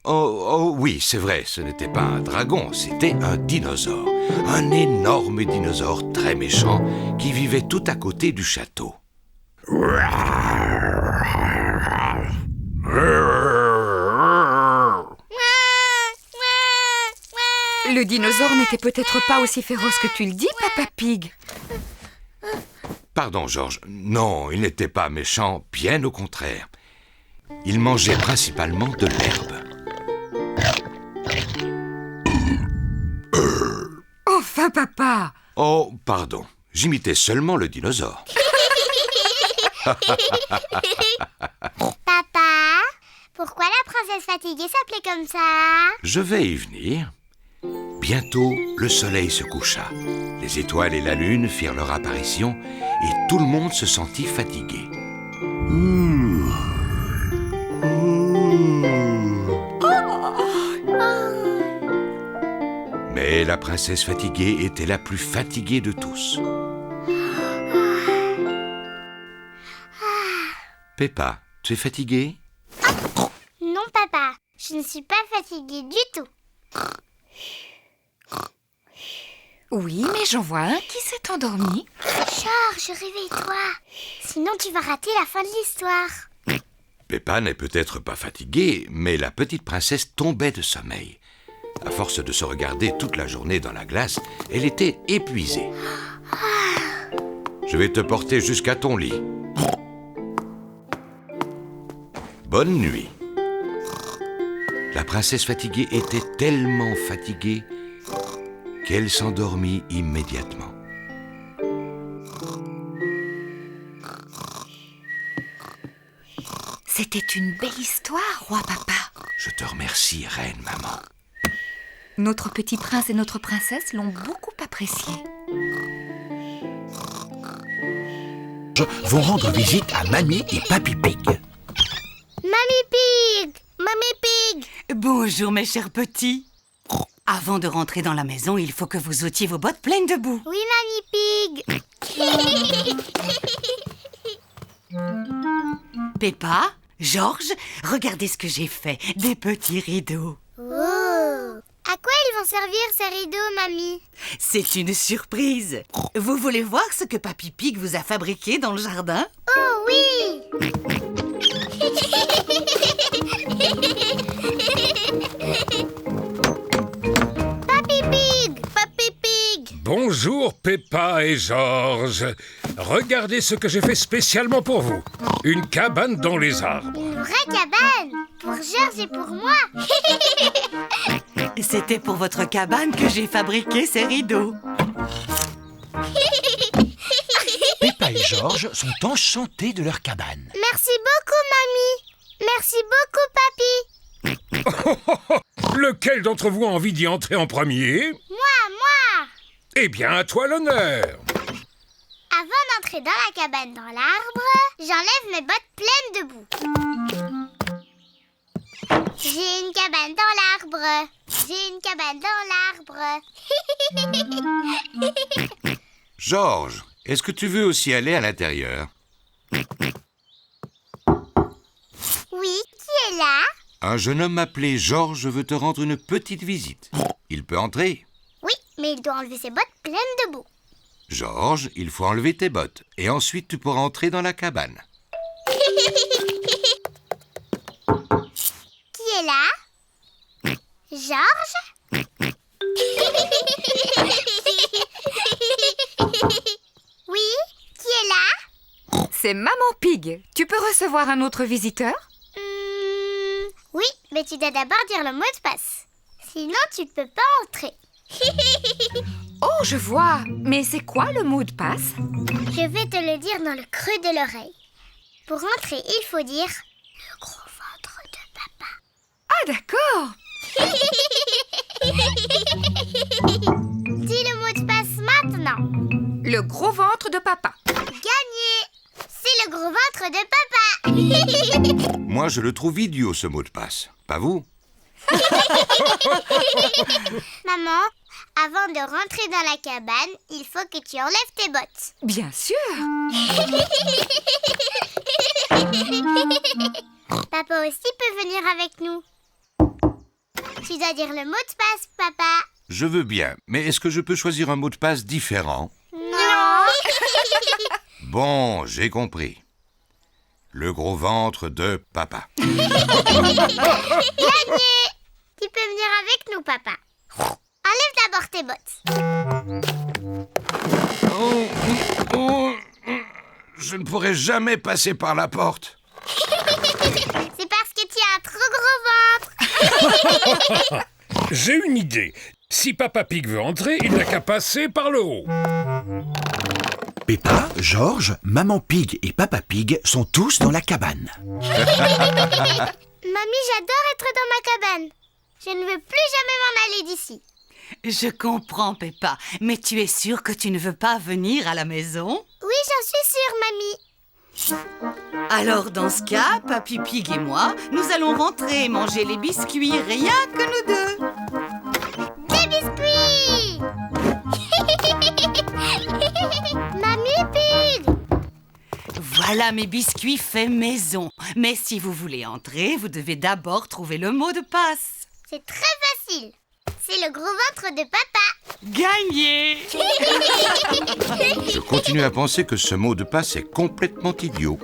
Oh oui, c'est vrai, ce n'était pas un dragon, c'était un dinosaure. Un énorme dinosaure très méchant qui vivait tout à côté du château. Le dinosaure n'était peut-être pas aussi féroce que tu le dis, Papa Pig. Pardon, Georges. Non, il n'était pas méchant, bien au contraire. Il mangeait principalement de l'herbe. Enfin, papa! Oh, pardon. J'imitais seulement le dinosaure. Papa, pourquoi la princesse fatiguée s'appelait comme ça? Je vais y venir. Bientôt, le soleil se coucha. Les étoiles et la lune firent leur apparition et tout le monde se sentit fatigué. Mais la princesse fatiguée était la plus fatiguée de tous. Peppa, tu es fatiguée? Non, papa, je ne suis pas fatiguée du tout. Oui, mais j'en vois un qui s'est endormi. Georges, réveille-toi. Sinon, tu vas rater la fin de l'histoire. Peppa n'est peut-être pas fatiguée, mais la petite princesse tombait de sommeil. À force de se regarder toute la journée dans la glace, elle était épuisée. Je vais te porter jusqu'à ton lit. Bonne nuit. La princesse fatiguée était tellement fatiguée qu'elle s'endormit immédiatement. C'était une belle histoire, roi papa. Je te remercie, reine maman. Notre petit prince et notre princesse l'ont beaucoup apprécié. Vont rendre visite à Mamie et Papy Pig. Mamie Pig! Mamie Pig! Bonjour mes chers petits. Avant de rentrer dans la maison, il faut que vous ôtiez vos bottes pleines de boue. Oui, Mamie Pig! Peppa, Georges, regardez ce que j'ai fait. Des petits rideaux. Oh! À quoi ils vont servir ces rideaux, Mamie? C'est une surprise. Vous voulez voir ce que Papy Pig vous a fabriqué dans le jardin? Oh oui! Papy Pig! Papy Pig! Bonjour Peppa et Georges. Regardez ce que j'ai fait spécialement pour vous. Une cabane dans les arbres. Une vraie cabane! Pour Georges et pour moi! C'était pour votre cabane que j'ai fabriqué ces rideaux. Peppa et Georges sont enchantés de leur cabane. Merci beaucoup, Mamie! Merci beaucoup, Papy! Lequel d'entre vous a envie d'y entrer en premier? Moi! Eh bien, à toi l'honneur. Avant d'entrer dans la cabane dans l'arbre, j'enlève mes bottes pleines de boue. J'ai une cabane dans l'arbre. J'ai une cabane dans l'arbre. Georges, est-ce que tu veux aussi aller à l'intérieur? Oui, qui est là? Un jeune homme appelé Georges veut te rendre une petite visite. Il peut entrer? Oui, mais il doit enlever ses bottes pleines de boue. Georges, il faut enlever tes bottes. Et ensuite, tu pourras entrer dans la cabane. Qui est là? Georges? Oui, qui est là? C'est Maman Pig. Tu peux recevoir un autre visiteur? Oui, mais tu dois d'abord dire le mot de passe. Sinon, tu ne peux pas entrer. Oh, je vois. Mais c'est quoi le mot de passe? Je vais te le dire dans le creux de l'oreille. Pour entrer, il faut dire le gros ventre de papa. Ah, d'accord. Dis le mot de passe maintenant. Le gros ventre de papa. Gagné. C'est le gros ventre de papa. Moi, je le trouve idiot, ce mot de passe. Pas vous? Maman, avant de rentrer dans la cabane, il faut que tu enlèves tes bottes. Bien sûr. Papa aussi peut venir avec nous. Tu dois dire le mot de passe, papa. Je veux bien, mais est-ce que je peux choisir un mot de passe différent? Non. Bon, j'ai compris. Le gros ventre de papa. Gagné. Tu peux venir avec nous, papa. Enlève d'abord tes bottes. Je ne pourrai jamais passer par la porte. C'est parce que tu as un trop gros ventre. J'ai une idée. Si Papa Pig veut entrer, il n'a qu'à passer par le haut. Peppa, George, Maman Pig et Papa Pig sont tous dans la cabane. Mamie, j'adore être dans ma cabane. Je ne veux plus jamais m'en aller d'ici. Je comprends, Peppa, mais tu es sûre que tu ne veux pas venir à la maison? Oui, j'en suis sûre, mamie. Alors, dans ce cas, Papy Pig et moi, nous allons rentrer et manger les biscuits, rien que nous deux. Des biscuits. Mamie Pig. Voilà mes biscuits faits maison. Mais si vous voulez entrer, vous devez d'abord trouver le mot de passe. C'est très facile. C'est le gros ventre de papa. Gagné. Je continue à penser que ce mot de passe est complètement idiot.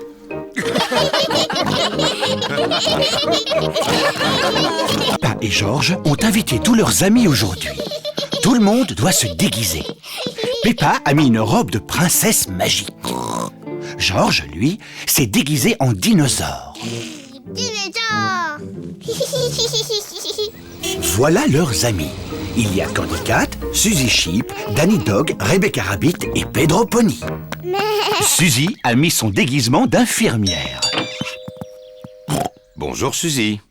Peppa et George ont invité tous leurs amis aujourd'hui. Tout le monde doit se déguiser. Peppa a mis une robe de princesse magique. George, lui, s'est déguisé en dinosaure. Dinosaure. Voilà leurs amis. Il y a Candy Cat, Suzy Sheep, Danny Dog, Rebecca Rabbit et Pedro Pony. Suzy a mis son déguisement d'infirmière. Bonjour Suzy.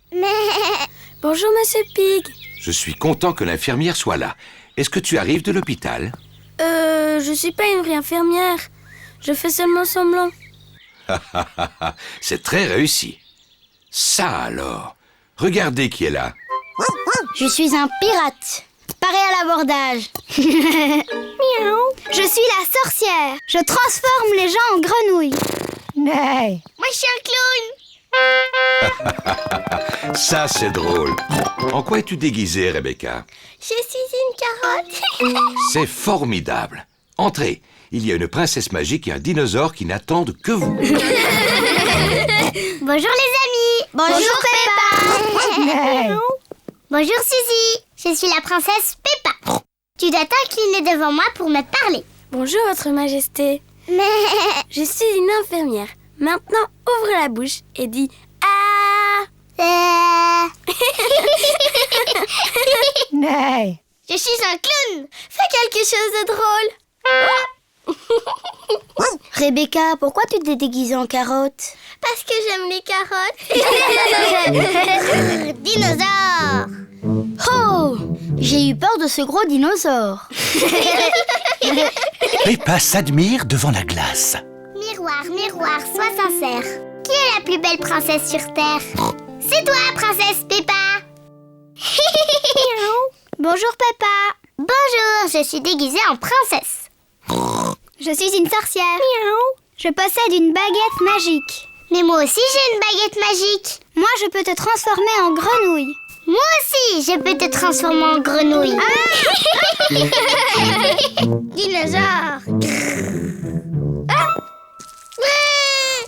Bonjour, Monsieur Pig. Je suis content que l'infirmière soit là. Est-ce que tu arrives de l'hôpital? Je suis pas une vraie infirmière. Je fais seulement semblant. C'est très réussi. Ça alors. Regardez qui est là. Je suis un pirate. Paré à l'abordage. Miaou. Je suis la sorcière. Je transforme les gens en grenouilles. Moi, je suis un clown. Ça, c'est drôle. En quoi es-tu déguisée, Rebecca? Je suis une carotte. C'est formidable. Entrez. Il y a une princesse magique et un dinosaure qui n'attendent que vous. Bonjour les amis. Bonjour Peppa. Bonjour Suzy. Je suis la princesse Peppa. Tu dois t'incliner devant moi pour me parler. Bonjour, Votre Majesté. Je suis une infirmière. Maintenant, ouvre la bouche et dis « Ah !» Je suis un clown. Fais quelque chose de drôle. Rebecca, pourquoi tu t'es déguisée en carotte? Parce que j'aime les carottes. Dinosaure. Oh, j'ai eu peur de ce gros dinosaure. Peppa s'admire devant la glace. Miroir, miroir, sois sincère. Qui est la plus belle princesse sur Terre? C'est toi, princesse Peppa. Bonjour Peppa. Bonjour, je suis déguisée en princesse. Je suis une sorcière. Je possède une baguette magique. Mais moi aussi j'ai une baguette magique. Moi je peux te transformer en grenouille. Moi aussi je peux te transformer en grenouille. Dinosaure.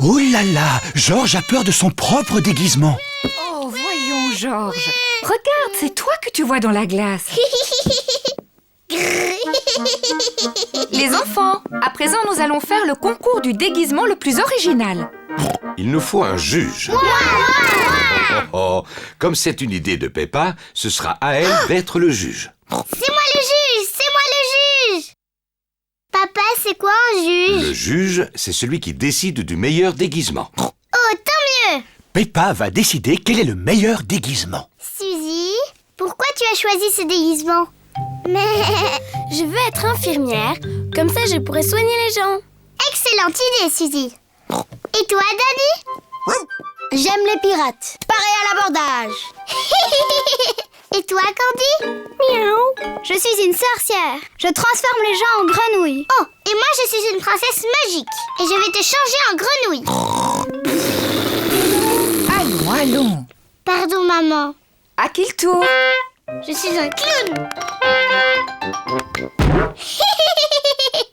Oh là là, George a peur de son propre déguisement. Oh, voyons, George. Regarde, c'est toi que tu vois dans la glace. Les enfants, à présent nous allons faire le concours du déguisement le plus original. Il nous faut un juge. Comme c'est une idée de Peppa, ce sera à elle d'être le juge. C'est moi le juge. C'est moi le juge. Papa, c'est quoi un juge? Le juge, c'est celui qui décide du meilleur déguisement. Oh, tant mieux. Peppa va décider quel est le meilleur déguisement. Suzy, pourquoi pourquoi tu as choisi ce déguisement? Mais... Je veux être infirmière, comme ça je pourrais soigner les gens. Excellente idée, Suzy. Et toi, Danny? J'aime les pirates. Pareil à l'abordage. Et toi, Candy? Miaou. Je suis une sorcière. Je transforme les gens en grenouilles. Oh, et moi je suis une princesse magique. Et je vais te changer en grenouille. Allons, allons. Pardon, maman. À qui le tour? Je suis un clown.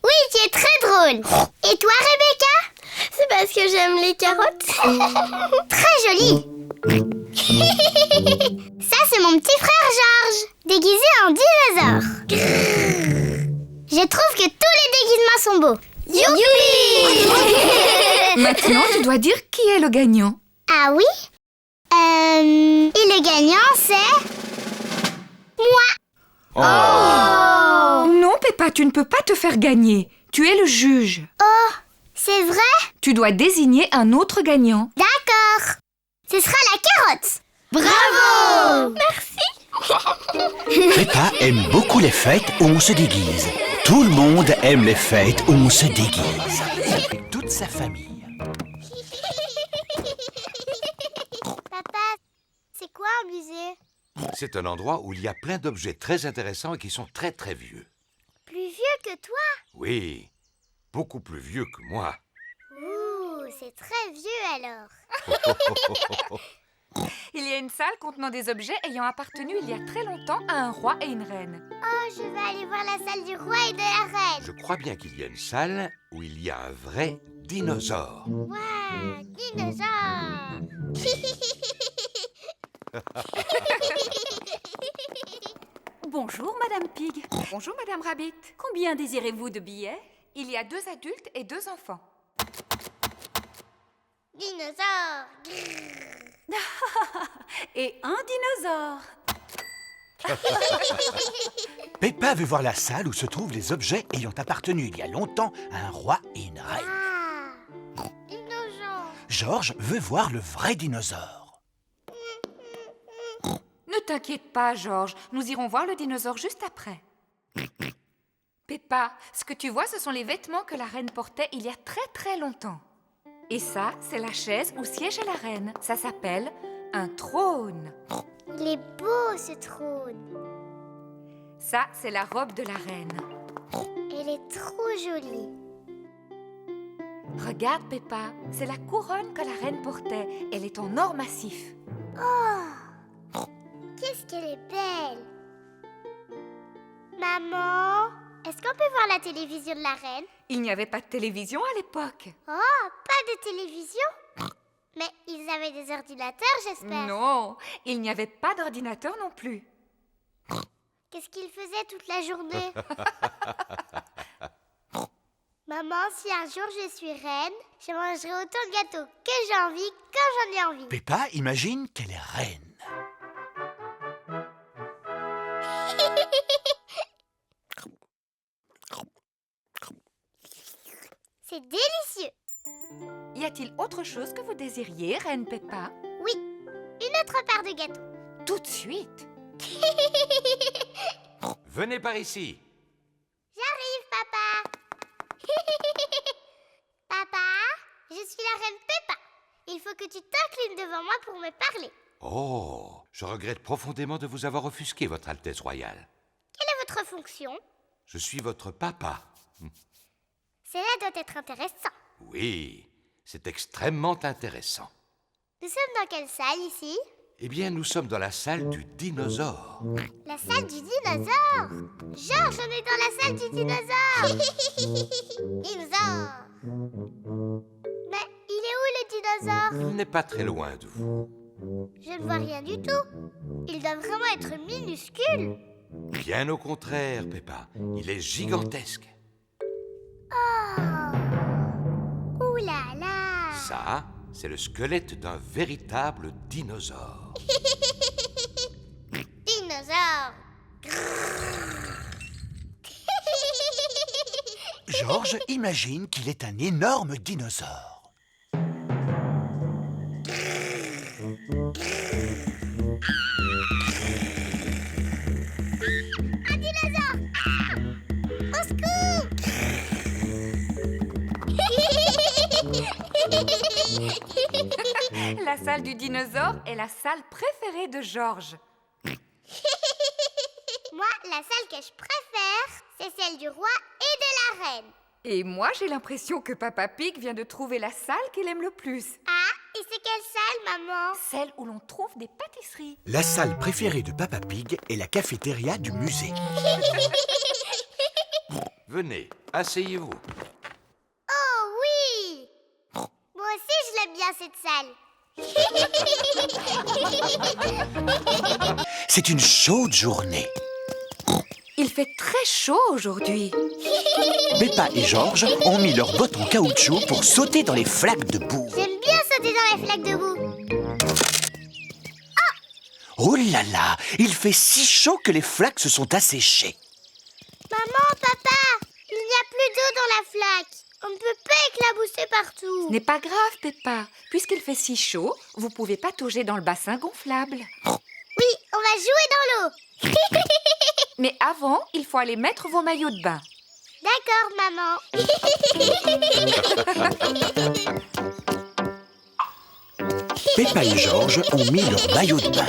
Oui, tu es très drôle. Et toi, Rebecca? C'est parce que j'aime les carottes. Très joli. Ça, c'est mon petit frère Georges, déguisé en dinosaure. Je trouve que tous les déguisements sont beaux. Youpi! Maintenant, tu dois dire qui est le gagnant. Ah oui? Et le gagnant, c'est... moi. Oh! Non, Peppa, tu ne peux pas te faire gagner. Tu es le juge. Oh, c'est vrai? Tu dois désigner un autre gagnant. D'accord. Ce sera la carotte. Bravo! Merci. Peppa aime beaucoup les fêtes où on se déguise. Tout le monde aime les fêtes où on se déguise. Avec toute sa famille. Papa, c'est quoi un musée? C'est un endroit où il y a plein d'objets très intéressants et qui sont très très vieux. Plus vieux que toi? Oui, beaucoup plus vieux que moi. Ouh, c'est très vieux alors. Il y a une salle contenant des objets ayant appartenu il y a très longtemps à un roi et une reine. Oh, je vais aller voir la salle du roi et de la reine. Je crois bien qu'il y a une salle où il y a un vrai dinosaure. Waouh, dinosaure. Bonjour, Madame Pig. Bonjour, Madame Rabbit. Combien désirez-vous de billets? Il y a 2 adultes et 2 enfants. Dinosaure. Et un dinosaure. Peppa veut voir la salle où se trouvent les objets ayant appartenu il y a longtemps à un roi et une reine. Ah, dinosaure. Georges veut voir le vrai dinosaure. Ne t'inquiète pas, Georges. Nous irons voir le dinosaure juste après. Peppa, ce que tu vois, ce sont les vêtements que la reine portait il y a très très longtemps. Et ça, c'est la chaise où siège la reine. Ça s'appelle un trône. Il est beau ce trône. Ça, c'est la robe de la reine. Elle est trop jolie. Regarde, Peppa, c'est la couronne que la reine portait. Elle est en or massif. Oh, qu'est-ce qu'elle est belle. Maman, est-ce qu'on peut voir la télévision de la reine? Il n'y avait pas de télévision à l'époque. Oh, pas de télévision? Mais ils avaient des ordinateurs, j'espère. Non, il n'y avait pas d'ordinateur non plus. Qu'est-ce qu'ils faisaient toute la journée? Maman, si un jour je suis reine, je mangerai autant de gâteaux que j'ai envie quand j'en ai envie. Peppa imagine qu'elle est reine. C'est délicieux. Y a-t-il autre chose que vous désiriez, Reine Peppa? Oui, une autre part de gâteau. Tout de suite. Venez par ici. J'arrive, papa. Papa, je suis la reine Peppa. Il faut que tu t'inclines devant moi pour me parler. Oh, je regrette profondément de vous avoir offusqué, Votre Altesse Royale. Quelle est votre fonction? Je suis votre papa. Cela doit être intéressant. Oui, c'est extrêmement intéressant. Nous sommes dans quelle salle ici? Eh bien, nous sommes dans la salle du dinosaure. La salle du dinosaure. Georges, on est dans la salle du dinosaure. Dinosaure. Mais il est où le dinosaure? Il n'est pas très loin de vous. Je ne vois rien du tout. Il doit vraiment être minuscule. Bien au contraire, Peppa. Il est gigantesque. Oh. Ouh là là. Ça, c'est le squelette d'un véritable dinosaure. Dinosaure. Georges imagine qu'il est un énorme dinosaure. La salle du dinosaure est la salle préférée de Georges. Moi, la salle que je préfère, c'est celle du roi et de la reine. Et moi, j'ai l'impression que Papa Pig vient de trouver la salle qu'il aime le plus. Ah, et c'est quelle salle, maman? Celle où l'on trouve des pâtisseries. La salle préférée de Papa Pig est la cafétéria du musée. Venez, asseyez-vous. Oh oui! Moi aussi, je l'aime bien, cette salle. C'est une chaude journée. Il fait très chaud aujourd'hui. Peppa et Georges ont mis leurs bottes en caoutchouc pour sauter dans les flaques de boue. J'aime bien sauter dans les flaques de boue. Oh là là, il fait si chaud que les flaques se sont asséchées. Maman, papa, il n'y a plus d'eau dans la flaque. On ne peut pas éclabousser partout. Ce n'est pas grave, Peppa. Puisqu'il fait si chaud, vous pouvez patauger dans le bassin gonflable. Oui, on va jouer dans l'eau. Mais avant, il faut aller mettre vos maillots de bain. D'accord, maman. Peppa et Georges ont mis leur maillot de bain.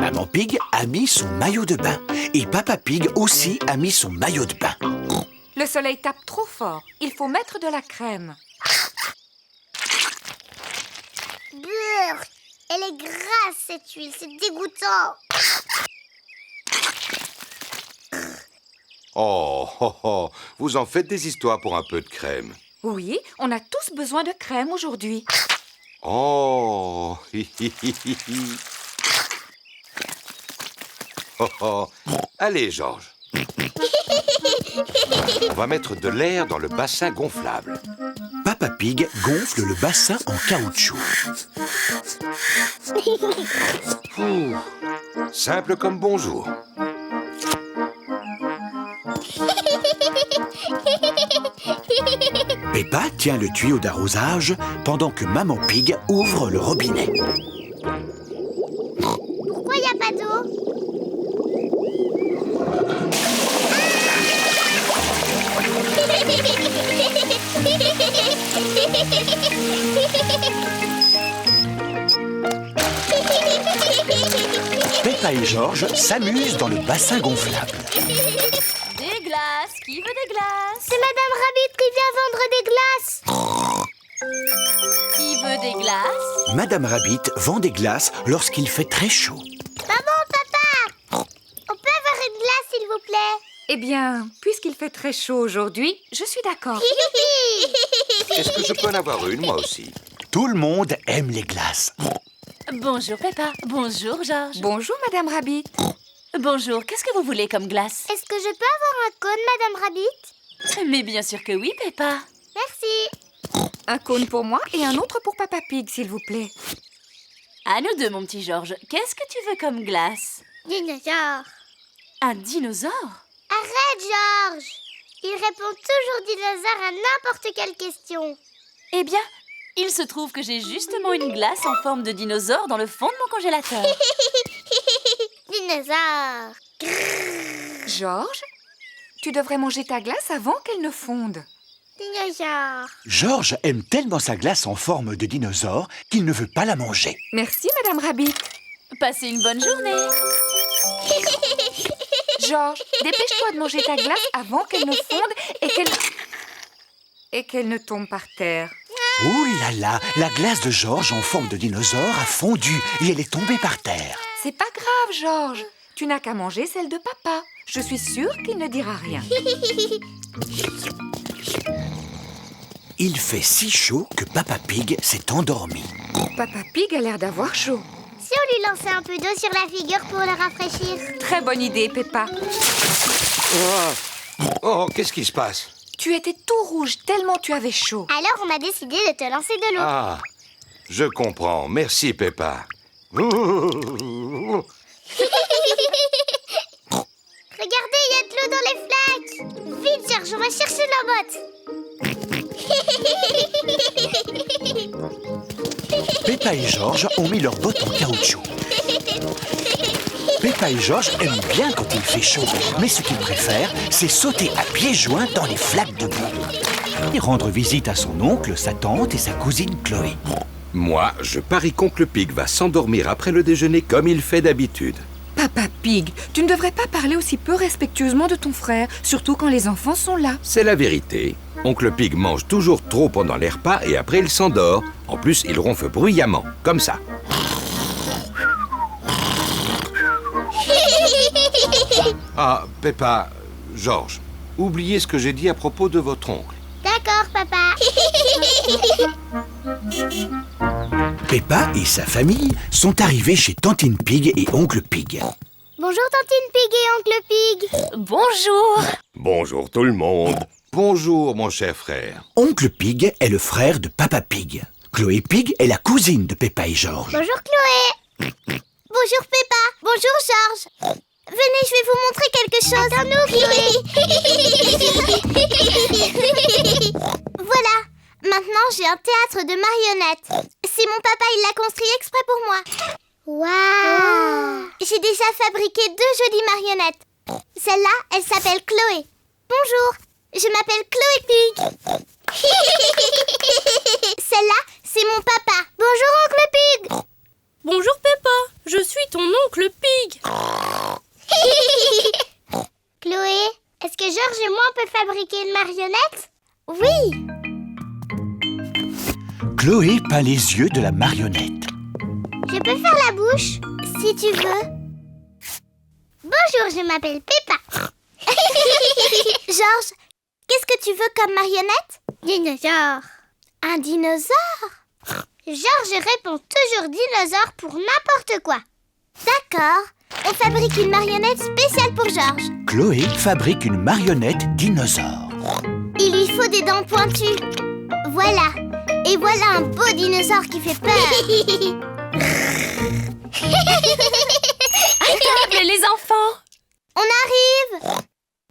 Maman Pig a mis son maillot de bain. Et Papa Pig aussi a mis son maillot de bain. Le soleil tape trop fort. Il faut mettre de la crème. Brrr, elle est grasse, cette huile, c'est dégoûtant. Oh, oh, oh, vous en faites des histoires pour un peu de crème. Oui, on a tous besoin de crème aujourd'hui. Oh, hi, hi, hi, hi, hi. Oh, oh. Allez, Georges. On va mettre de l'air dans le bassin gonflable. Papa Pig gonfle le bassin en caoutchouc. Ouh, simple comme bonjour. Peppa tient le tuyau d'arrosage pendant que Maman Pig ouvre le robinet. Pourquoi il n'y a pas d'eau? Peppa et Georges s'amusent dans le bassin gonflable. Des glaces. Qui veut des glaces? C'est Madame Rabbit qui vient vendre des glaces. Qui veut des glaces? Madame Rabbit vend des glaces lorsqu'il fait très chaud. Maman, papa, on peut avoir une glace, s'il vous plaît? Eh bien, puisqu'il fait très chaud aujourd'hui, je suis d'accord. Est-ce que je peux en avoir une, moi aussi? Tout le monde aime les glaces. Bonjour Peppa. Bonjour Georges. Bonjour, Madame Rabbit. Bonjour, qu'est-ce que vous voulez comme glace? Est-ce que je peux avoir un cône, Madame Rabbit? Mais bien sûr que oui, Peppa. Merci. Un cône pour moi et un autre pour Papa Pig, s'il vous plaît. À nous deux, mon petit Georges. Qu'est-ce que tu veux comme glace? Dinosaure. Un dinosaure? Arrête, Georges. Il répond toujours dinosaure à n'importe quelle question. Eh bien, il se trouve que j'ai justement une glace en forme de dinosaure dans le fond de mon congélateur. Dinosaure. Georges, tu devrais manger ta glace avant qu'elle ne fonde. Dinosaure. Georges aime tellement sa glace en forme de dinosaure qu'il ne veut pas la manger. Merci, Madame Rabbit. Passez une bonne journée. Georges, dépêche-toi de manger ta glace avant qu'elle ne fonde et qu'elle ne tombe par terre. Ouh là là, la glace de Georges en forme de dinosaure a fondu et elle est tombée par terre. C'est pas grave, Georges. Tu n'as qu'à manger celle de papa. Je suis sûre qu'il ne dira rien. Il fait si chaud que Papa Pig s'est endormi. Papa Pig a l'air d'avoir chaud. Si on lui lançait un peu d'eau sur la figure pour le rafraîchir. Très bonne idée, Peppa. Oh, qu'est-ce qui se passe? Tu étais tout rouge tellement tu avais chaud. Alors on a décidé de te lancer de l'eau. Ah, je comprends. Merci, Peppa. Regardez, il y a de l'eau dans les flaques. Vite, Georges, on va chercher nos bottes. Peppa et Georges ont mis leurs bottes en caoutchouc. Peppa et Georges aiment bien quand il fait chaud, mais ce qu'ils préfèrent, c'est sauter à pieds joints dans les flaques de boue. et rendre visite à son oncle, sa tante et sa cousine Chloé. Moi, je parie qu'oncle Pig va s'endormir après le déjeuner comme il fait d'habitude. Papa Pig, tu ne devrais pas parler aussi peu respectueusement de ton frère, surtout quand les enfants sont là. C'est la vérité. Oncle Pig mange toujours trop pendant les repas et après il s'endort. En plus, il ronfle bruyamment, comme ça. Ah, Peppa, George, oubliez ce que j'ai dit à propos de votre oncle. D'accord, papa. Peppa et sa famille sont arrivés chez Tantine Pig et Oncle Pig. Bonjour, Tantine Pig et Oncle Pig. Bonjour. Bonjour tout le monde. Bonjour, mon cher frère. Oncle Pig est le frère de Papa Pig. Chloé Pig est la cousine de Peppa et George. Bonjour, Chloé. Bonjour, Peppa. Bonjour, George. Venez, je vais vous montrer quelque chose. Attends-nous, Chloé. Voilà. Maintenant, j'ai un théâtre de marionnettes. C'est mon papa, il l'a construit exprès pour moi. Waouh! J'ai déjà fabriqué 2 jolies marionnettes. Celle-là, elle s'appelle Chloé. Bonjour, je m'appelle Chloé Pig. Celle-là, c'est mon papa. Bonjour, Oncle Pig. Bonjour Peppa, je suis ton oncle Pig. Chloé, est-ce que Georges et moi on peut fabriquer une marionnette? Oui. Chloé peint les yeux de la marionnette. Je peux faire la bouche, si tu veux. Bonjour, je m'appelle Peppa. Georges, qu'est-ce que tu veux comme marionnette? Dinosaure. Un dinosaure? Georges répond toujours dinosaure pour n'importe quoi. D'accord, on fabrique une marionnette spéciale pour Georges. Chloé fabrique une marionnette dinosaure. Il lui faut des dents pointues. Voilà. Et voilà un beau dinosaure qui fait peur. Table, les enfants. On arrive.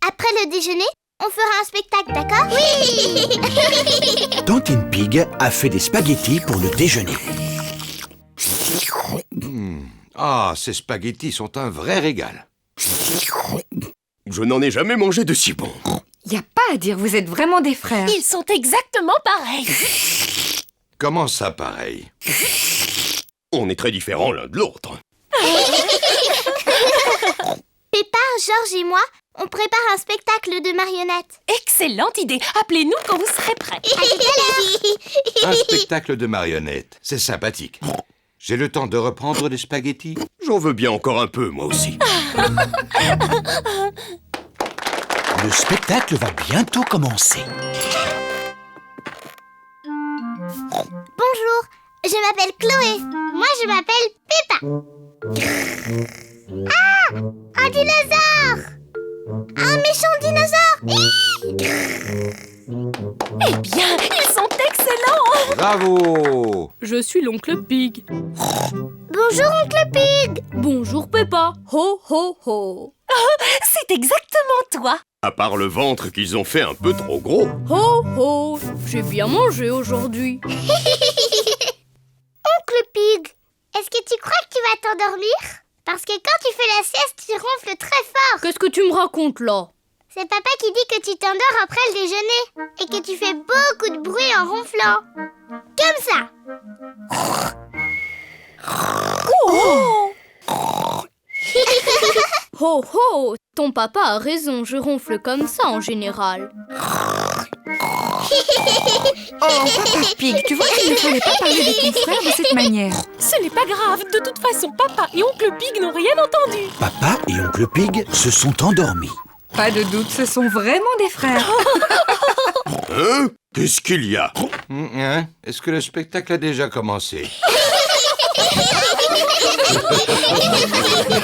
Après le déjeuner, on fera un spectacle, d'accord? Oui. Tantine Pig a fait des spaghettis pour le déjeuner. Ah, ces spaghettis sont un vrai régal. Je n'en ai jamais mangé de si bon. Y a pas à dire, vous êtes vraiment des frères. Ils sont exactement pareils. Comment ça, pareil? On est très différents l'un de l'autre. Peppa, Georges et moi, on prépare un spectacle de marionnettes. Excellente idée. Appelez-nous quand vous serez prêts. Un spectacle de marionnettes, c'est sympathique. J'ai le temps de reprendre les spaghettis? J'en veux bien encore un peu, moi aussi. Le spectacle va bientôt commencer. Bonjour, je m'appelle Chloé. Moi, je m'appelle Peppa. Ah, un dinosaure! Un méchant dinosaure! Eh bien, ils sont excellents. Bravo! Je suis l'oncle Pig. Bonjour, Oncle Pig. Bonjour Peppa. Ho ho ho. C'est exactement toi. À part le ventre qu'ils ont fait un peu trop gros. Ho ho. J'ai bien mangé aujourd'hui. Oncle Pig, est-ce que tu crois que tu vas t'endormir? Parce que quand tu fais la sieste, tu ronfles très fort. Qu'est-ce que tu me racontes là? C'est papa qui dit que tu t'endors après le déjeuner et que tu fais beaucoup de bruit en ronflant. Comme ça. Oh! Ho ho! Ton papa a raison, je ronfle comme ça en général. Oh, Papa Pig, tu vois qu'il ne fallait pas parler de ton frère de cette manière. Ce n'est pas grave. De toute façon, papa et oncle Pig n'ont rien entendu. Papa et Oncle Pig se sont endormis. Pas de doute, ce sont vraiment des frères. Hein? Qu'est-ce qu'il y a? Hein? Est-ce que le spectacle a déjà commencé?